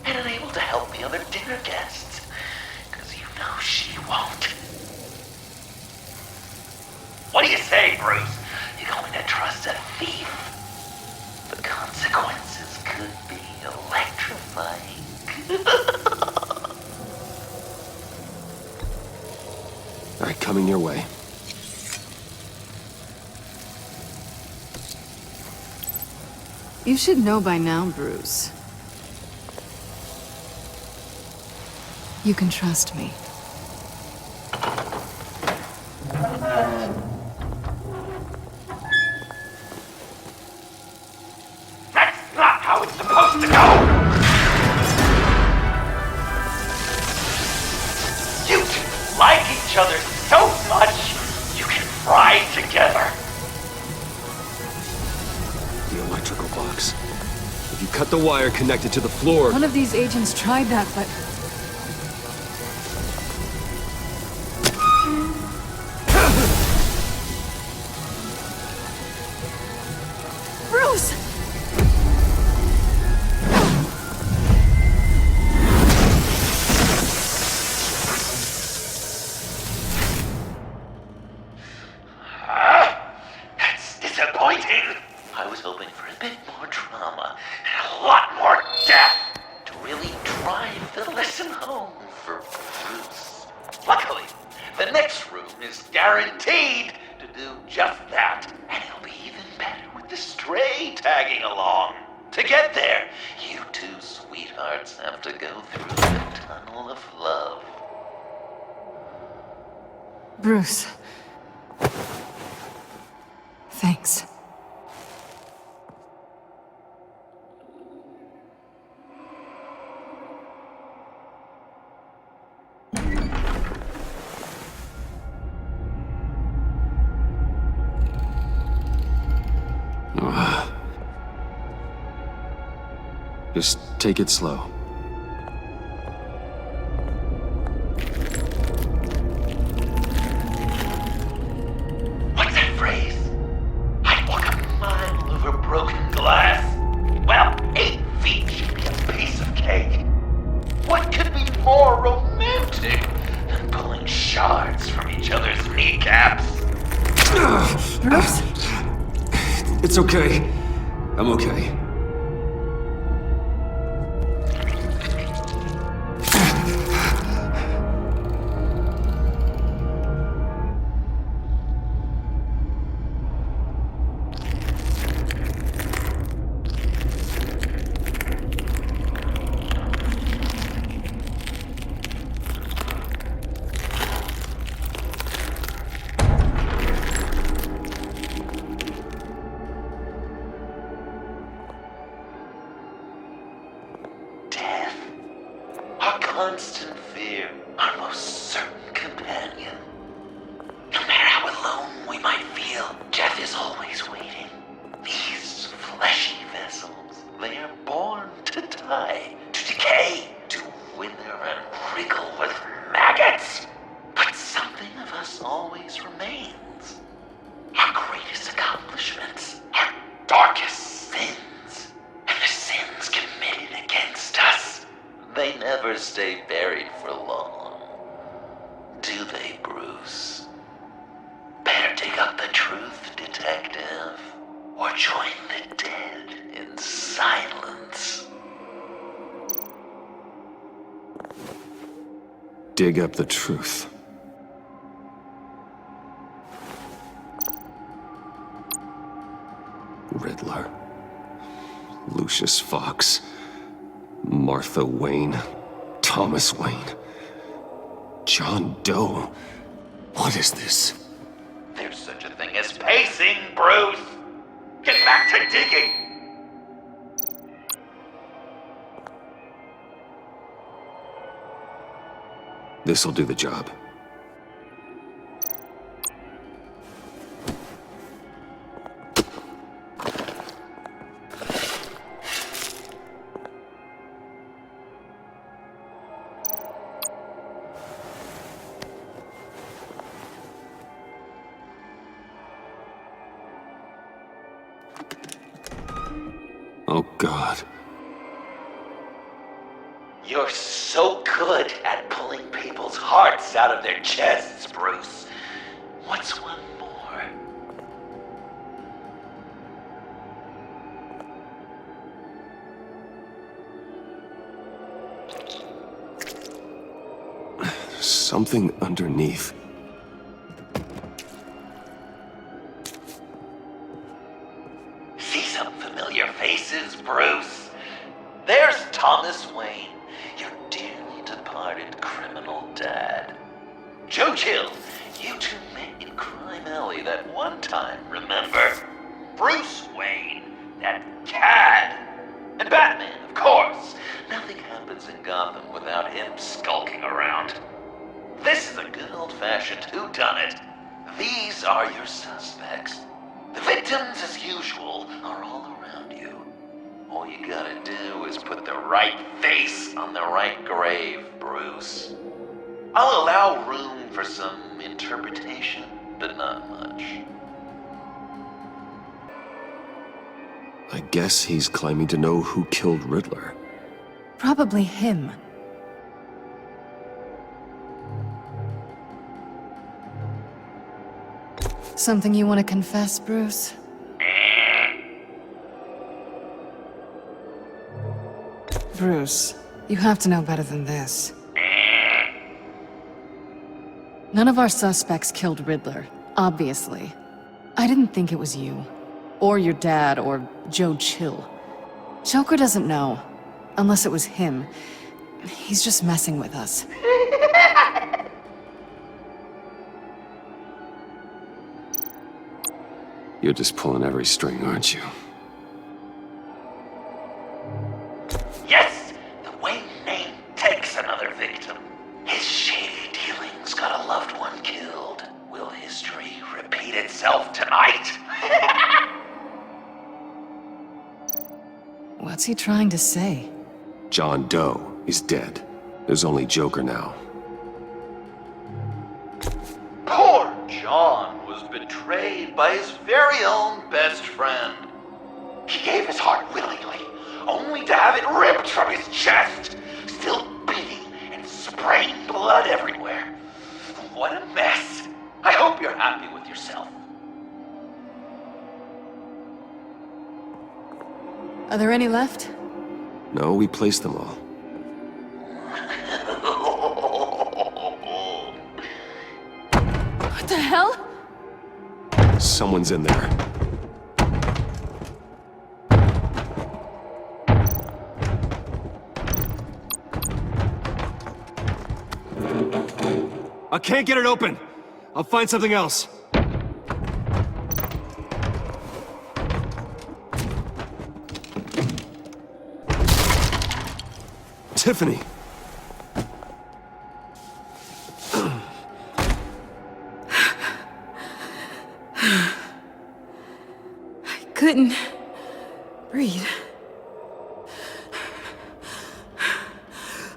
And unable to help the other dinner guests. Bruce. You're going to trust a thief. The consequences could be electrifying. All right, coming your way. You should know by now, Bruce. You can trust me. That's not how it's supposed to go! You two like each other so much, you can ride together. The electrical box. If you cut the wire connected to the floor... One of these agents tried that, but... Bruce! That's disappointing. I was hoping for a bit more drama and a lot more death to really drive the lesson home for Bruce. Luckily, the next room is guaranteed to do just that, and it'll be even better with the stray tagging along. To get there, you two sweethearts have to go through the tunnel of love. Bruce. Thanks. Just take it slow. What's that phrase? I'd walk a mile over broken glass. Well, 8 feet should be a piece of cake. What could be more romantic than pulling shards from each other's kneecaps? Bruce? It's okay. I'm okay. Constant fear, our most certain companion. No matter how alone we might feel, death is always waiting. These fleshy vessels, they are born to die, to decay, to wither and wriggle with maggots. But something of us always remains. Our greatest accomplishments, our darkest sins, and the sins committed against us. They never stay buried for long, do they, Bruce? Better dig up the truth, detective, or join the dead in silence. Dig up the truth. Riddler. Lucius Fox. Martha Wayne, Thomas Wayne, John Doe. What is this? There's such a thing as pacing, Bruce! Get back to digging! This'll do the job. Oh, God. You're so good at pulling people's hearts out of their chests, Bruce. What's one more? something underneath. See some familiar faces, Bruce? There's Thomas Wayne, your dearly departed criminal dad. Joe Chill, you two met in Crime Alley that one time, remember? Bruce Wayne, that cad. And Batman, of course. Nothing happens in Gotham without him skulking around. This is a good old-fashioned whodunit. These are your suspects. The victims, as usual, are all around you. All you gotta do is put the right face on the right grave, Bruce. I'll allow room for some interpretation, but not much. I guess he's claiming to know who killed Riddler. Probably him. Something you want to confess, Bruce? Bruce, you have to know better than this. None of our suspects killed Riddler, obviously. I didn't think it was you. Or your dad, or Joe Chill. Joker doesn't know. Unless it was him. He's just messing with us. You're just pulling every string, aren't you? Yes! The Wayne name takes another victim. His shady dealings got a loved one killed. Will history repeat itself tonight? What's he trying to say? John Doe is dead. There's only Joker now. Poor John was betrayed by his very own best friend. He gave his heart willingly, only to have it ripped from his chest, still beating and spraying blood everywhere. What a mess. I hope you're happy with yourself. Are there any left? No, we placed them all. What the hell? Someone's in there. I can't get it open. I'll find something else. Tiffany! I couldn't breathe.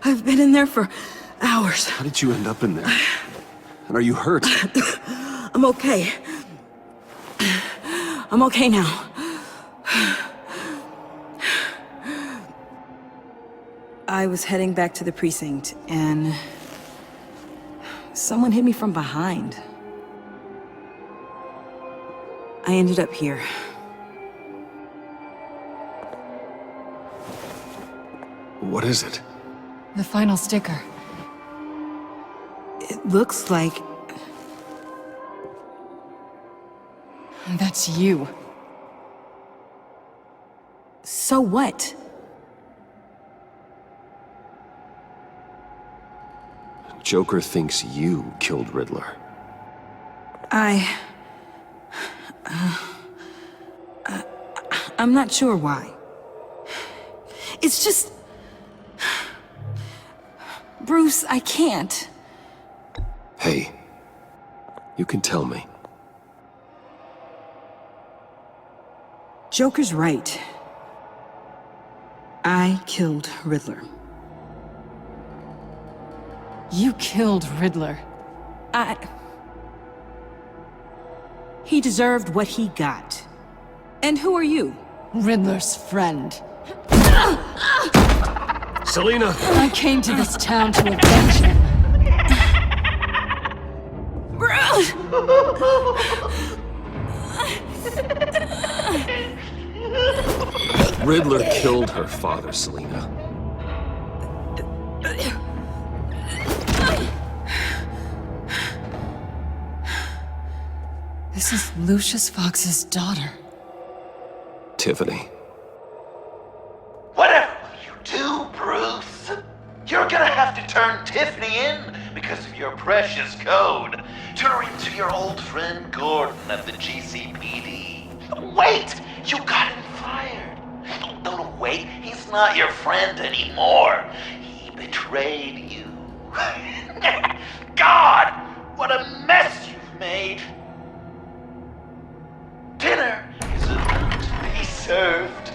I've been in there for hours. How did you end up in there? And are you hurt? I'm okay. I'm okay now. I was heading back to the precinct, and someone hit me from behind. I ended up here. What is it? The final sticker. It looks like... That's you. So what? Joker thinks you killed Riddler. I'm not sure why. It's just... Bruce, I can't. Hey, you can tell me. Joker's right. I killed Riddler. You killed Riddler. He deserved what he got. And who are you? Riddler's friend. Selina! I came to this town to avenge him. Bruce! Riddler killed her father, Selina. This is Lucius Fox's daughter. Tiffany. Whatever will you do, Bruce? You're gonna have to turn Tiffany in because of your precious code. Turn her into your old friend Gordon at the GCPD. Wait! You got him fired. No, wait. He's not your friend anymore. He betrayed you. God! What a mess you've made! Dinner is about to be served.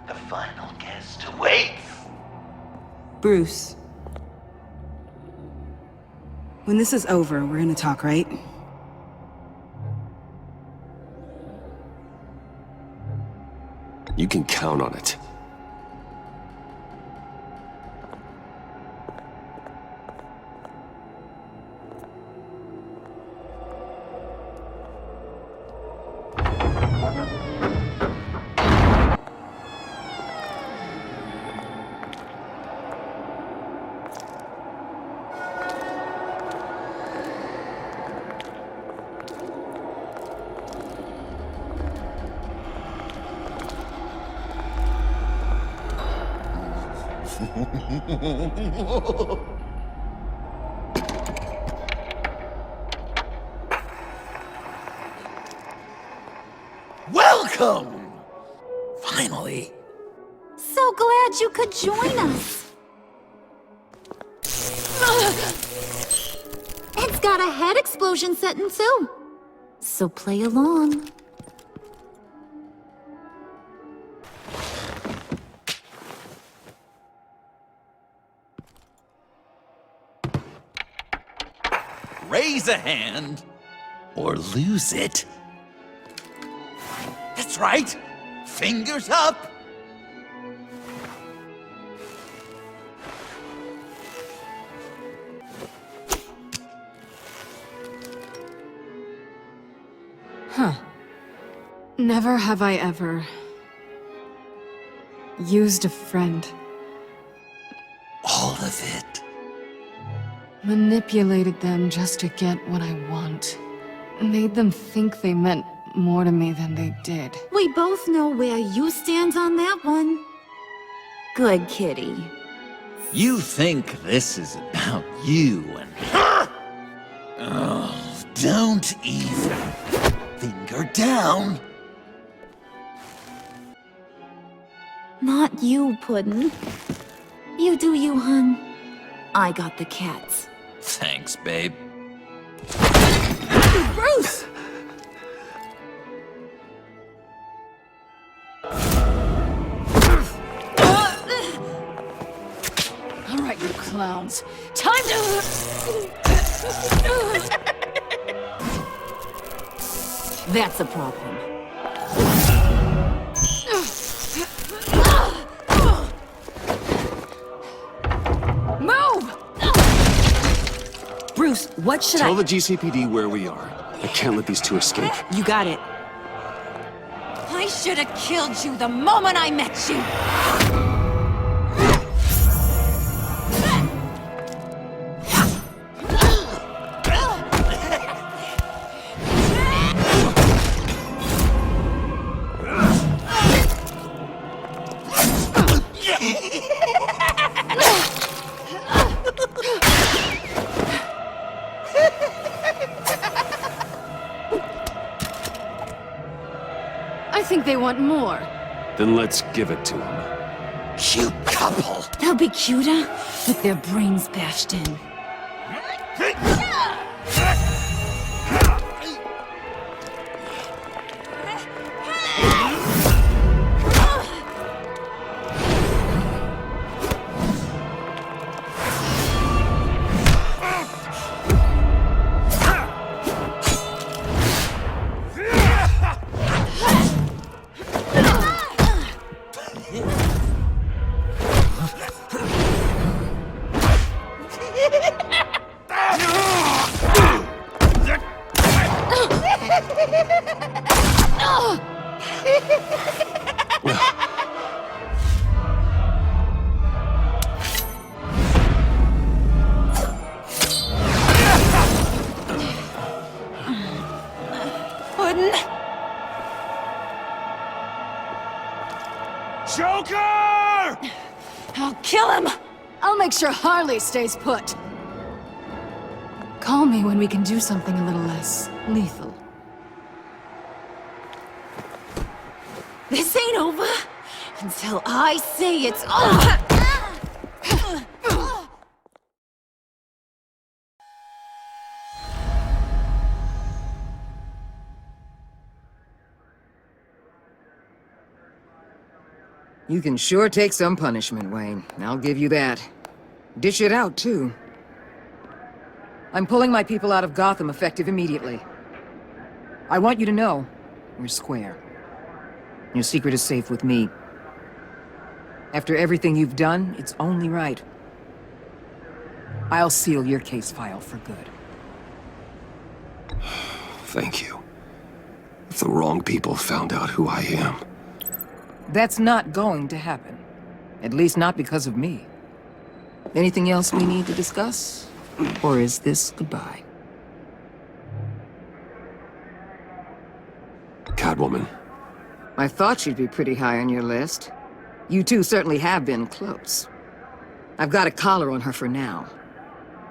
The final guest awaits. Bruce. When this is over, we're gonna talk, right? You can count on it. Welcome! Finally. So glad you could join us. It's got a head explosion setting too. So play along. Raise a hand or lose it. That's right. Fingers up. Huh. Never have I ever used a friend. All of it. Manipulated them just to get what I want. Made them think they meant more to me than they did. We both know where you stand on that one. Good kitty. You think this is about you and her? Oh, don't even. Finger down. Not you, Puddin'. You do you, hun. I got the cats. Thanks, babe. Bruce! All right, you clowns. Time to... That's a problem. Move! Bruce, what should Tell the GCPD where we are. I can't let these two escape. You got it. I should have killed you the moment I met you. I think they want more. Then let's give it to them. Cute couple. They'll be cuter with their brains bashed in. I'll make sure Harley stays put. Call me when we can do something a little less lethal. This ain't over until I say it's over! You can sure take some punishment, Wayne. I'll give you that. Dish it out, too. I'm pulling my people out of Gotham effective immediately. I want you to know, we're square. Your secret is safe with me. After everything you've done, it's only right. I'll seal your case file for good. Thank you. If the wrong people found out who I am... That's not going to happen. At least not because of me. Anything else we need to discuss? Or is this goodbye? Catwoman. I thought she'd be pretty high on your list. You two certainly have been close. I've got a collar on her for now.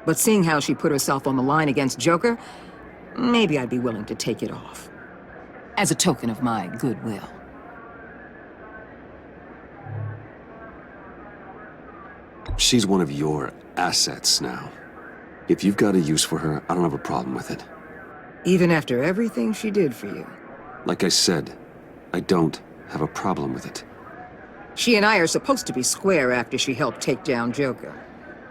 But seeing how she put herself on the line against Joker, maybe I'd be willing to take it off. As a token of my goodwill. She's one of your assets now. If you've got a use for her, I don't have a problem with it. Even after everything she did for you. Like I said, I don't have a problem with it. She and I are supposed to be square after she helped take down Joker.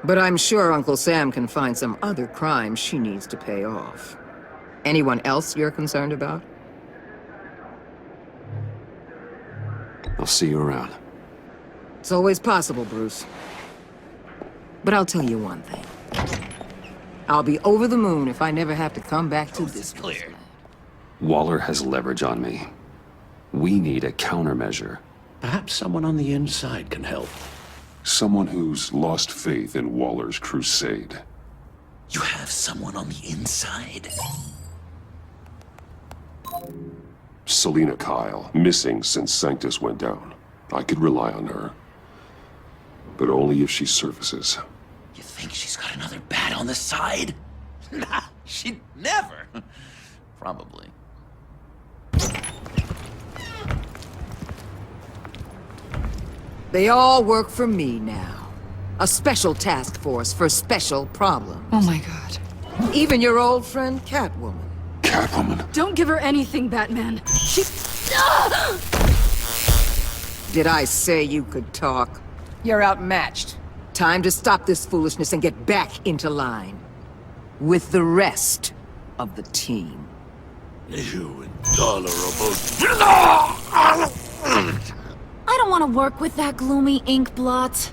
But I'm sure Uncle Sam can find some other crime she needs to pay off. Anyone else you're concerned about? I'll see you around. It's always possible, Bruce. But I'll tell you one thing. I'll be over the moon if I never have to come back to this place. Waller has leverage on me. We need a countermeasure. Perhaps someone on the inside can help. Someone who's lost faith in Waller's crusade. You have someone on the inside? Selina Kyle, missing since Sanctus went down. I could rely on her. But only if she surfaces. You think she's got another bat on the side? Nah, she'd never. Probably. They all work for me now. A special task force for special problems. Oh my god. Even your old friend Catwoman. Catwoman? Don't give her anything, Batman. She... Did I say you could talk? You're outmatched. Time to stop this foolishness and get back into line. With the rest of the team. You intolerable... I don't want to work with that gloomy ink blot.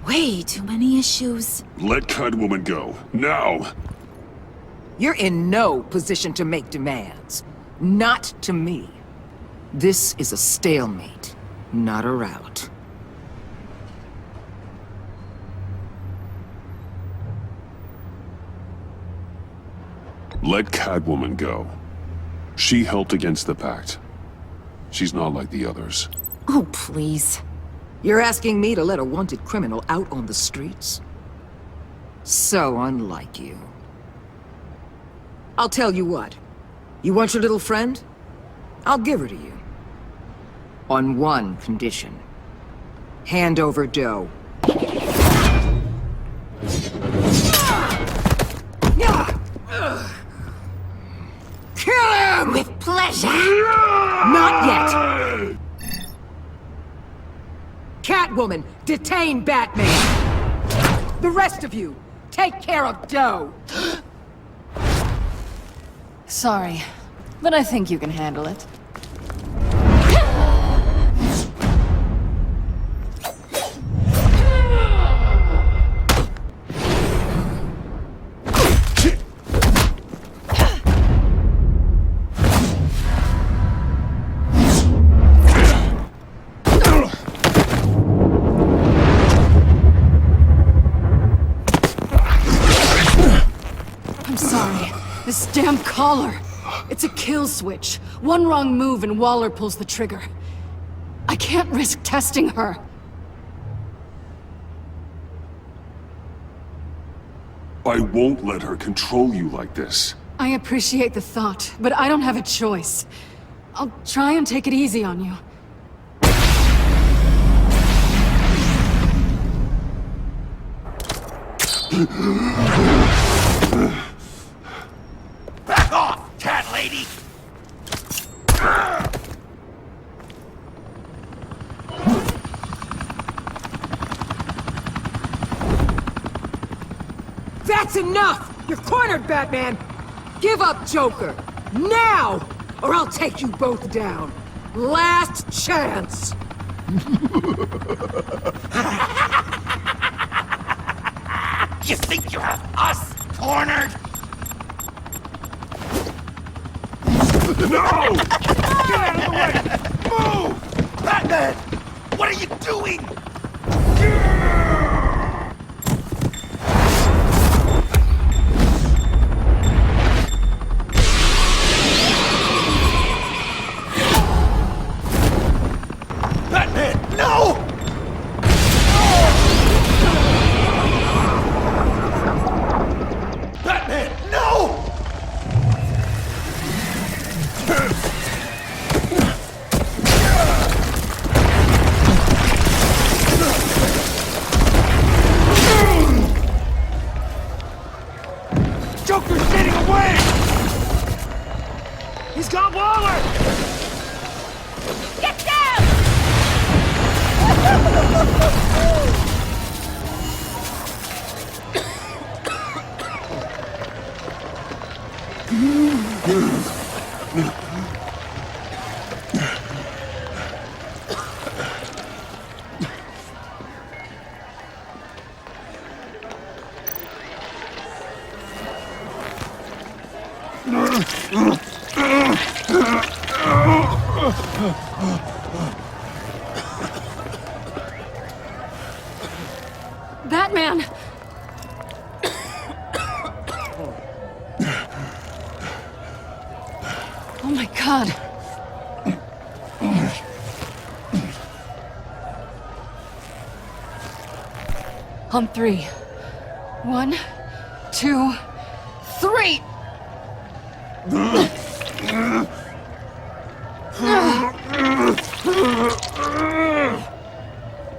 Way too many issues. Let Catwoman go. Now! You're in no position to make demands. Not to me. This is a stalemate, not a rout. Let Catwoman go. She helped against the Pact. She's not like the others. Oh, please. You're asking me to let a wanted criminal out on the streets? So unlike you. I'll tell you what. You want your little friend? I'll give her to you. On one condition. Hand over dough. Kill him! With pleasure! Not yet! Catwoman, detain Batman! The rest of you, take care of Doe! Sorry, but I think you can handle it. This damn collar! It's a kill switch. One wrong move and Waller pulls the trigger. I can't risk testing her. I won't let her control you like this. I appreciate the thought, but I don't have a choice. I'll try and take it easy on you. Back off, cat lady! That's enough! You're cornered, Batman! Give up, Joker! Now! Or I'll take you both down! Last chance! You think you have us cornered? No! Get out of the way! Move! Batman! What are you doing? Batman, no! Batman, no! Joker's getting away! He's got Waller! Get down! Batman! Oh my god. On three. 1, 2, 3!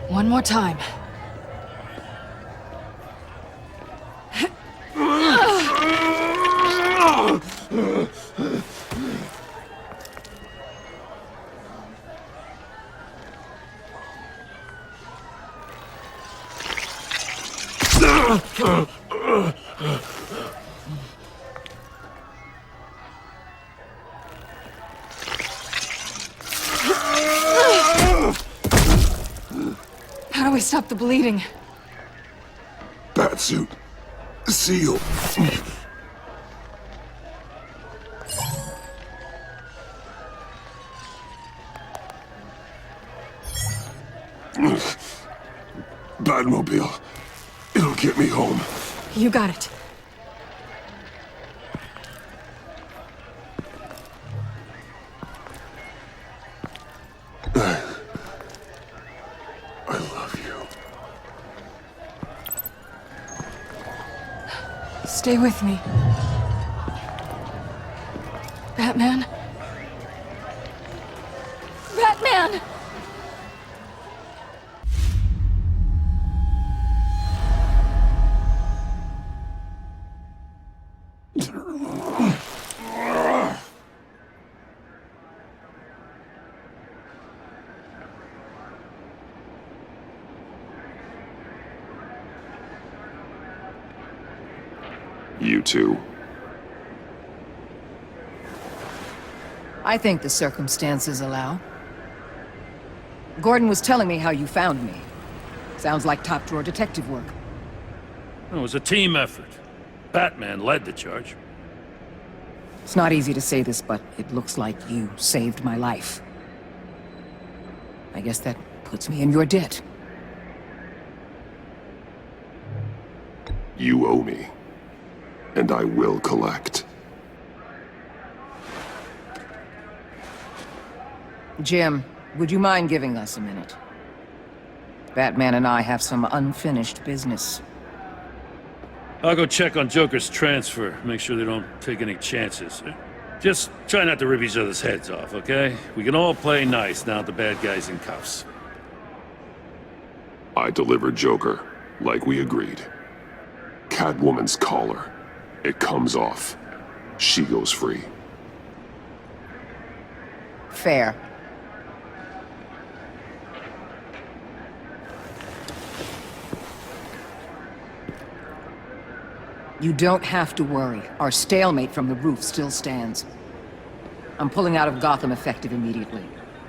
One more time. How do we stop the bleeding? Batsuit. Seal. Batmobile. It'll get me home. You got it. I love you. Stay with me. Batman? Batman! You too. I think the circumstances allow. Gordon was telling me how you found me. Sounds like top-drawer detective work. It was a team effort. Batman led the charge. It's not easy to say this, but it looks like you saved my life. I guess that puts me in your debt. You owe me. And I will collect. Jim, would you mind giving us a minute? Batman and I have some unfinished business. I'll go check on Joker's transfer, make sure they don't take any chances. Just try not to rip each other's heads off, okay? We can all play nice now that the bad guy's in cuffs. I delivered Joker, like we agreed. Catwoman's collar. It comes off. She goes free. Fair. You don't have to worry. Our stalemate from the roof still stands. I'm pulling out of Gotham effective immediately.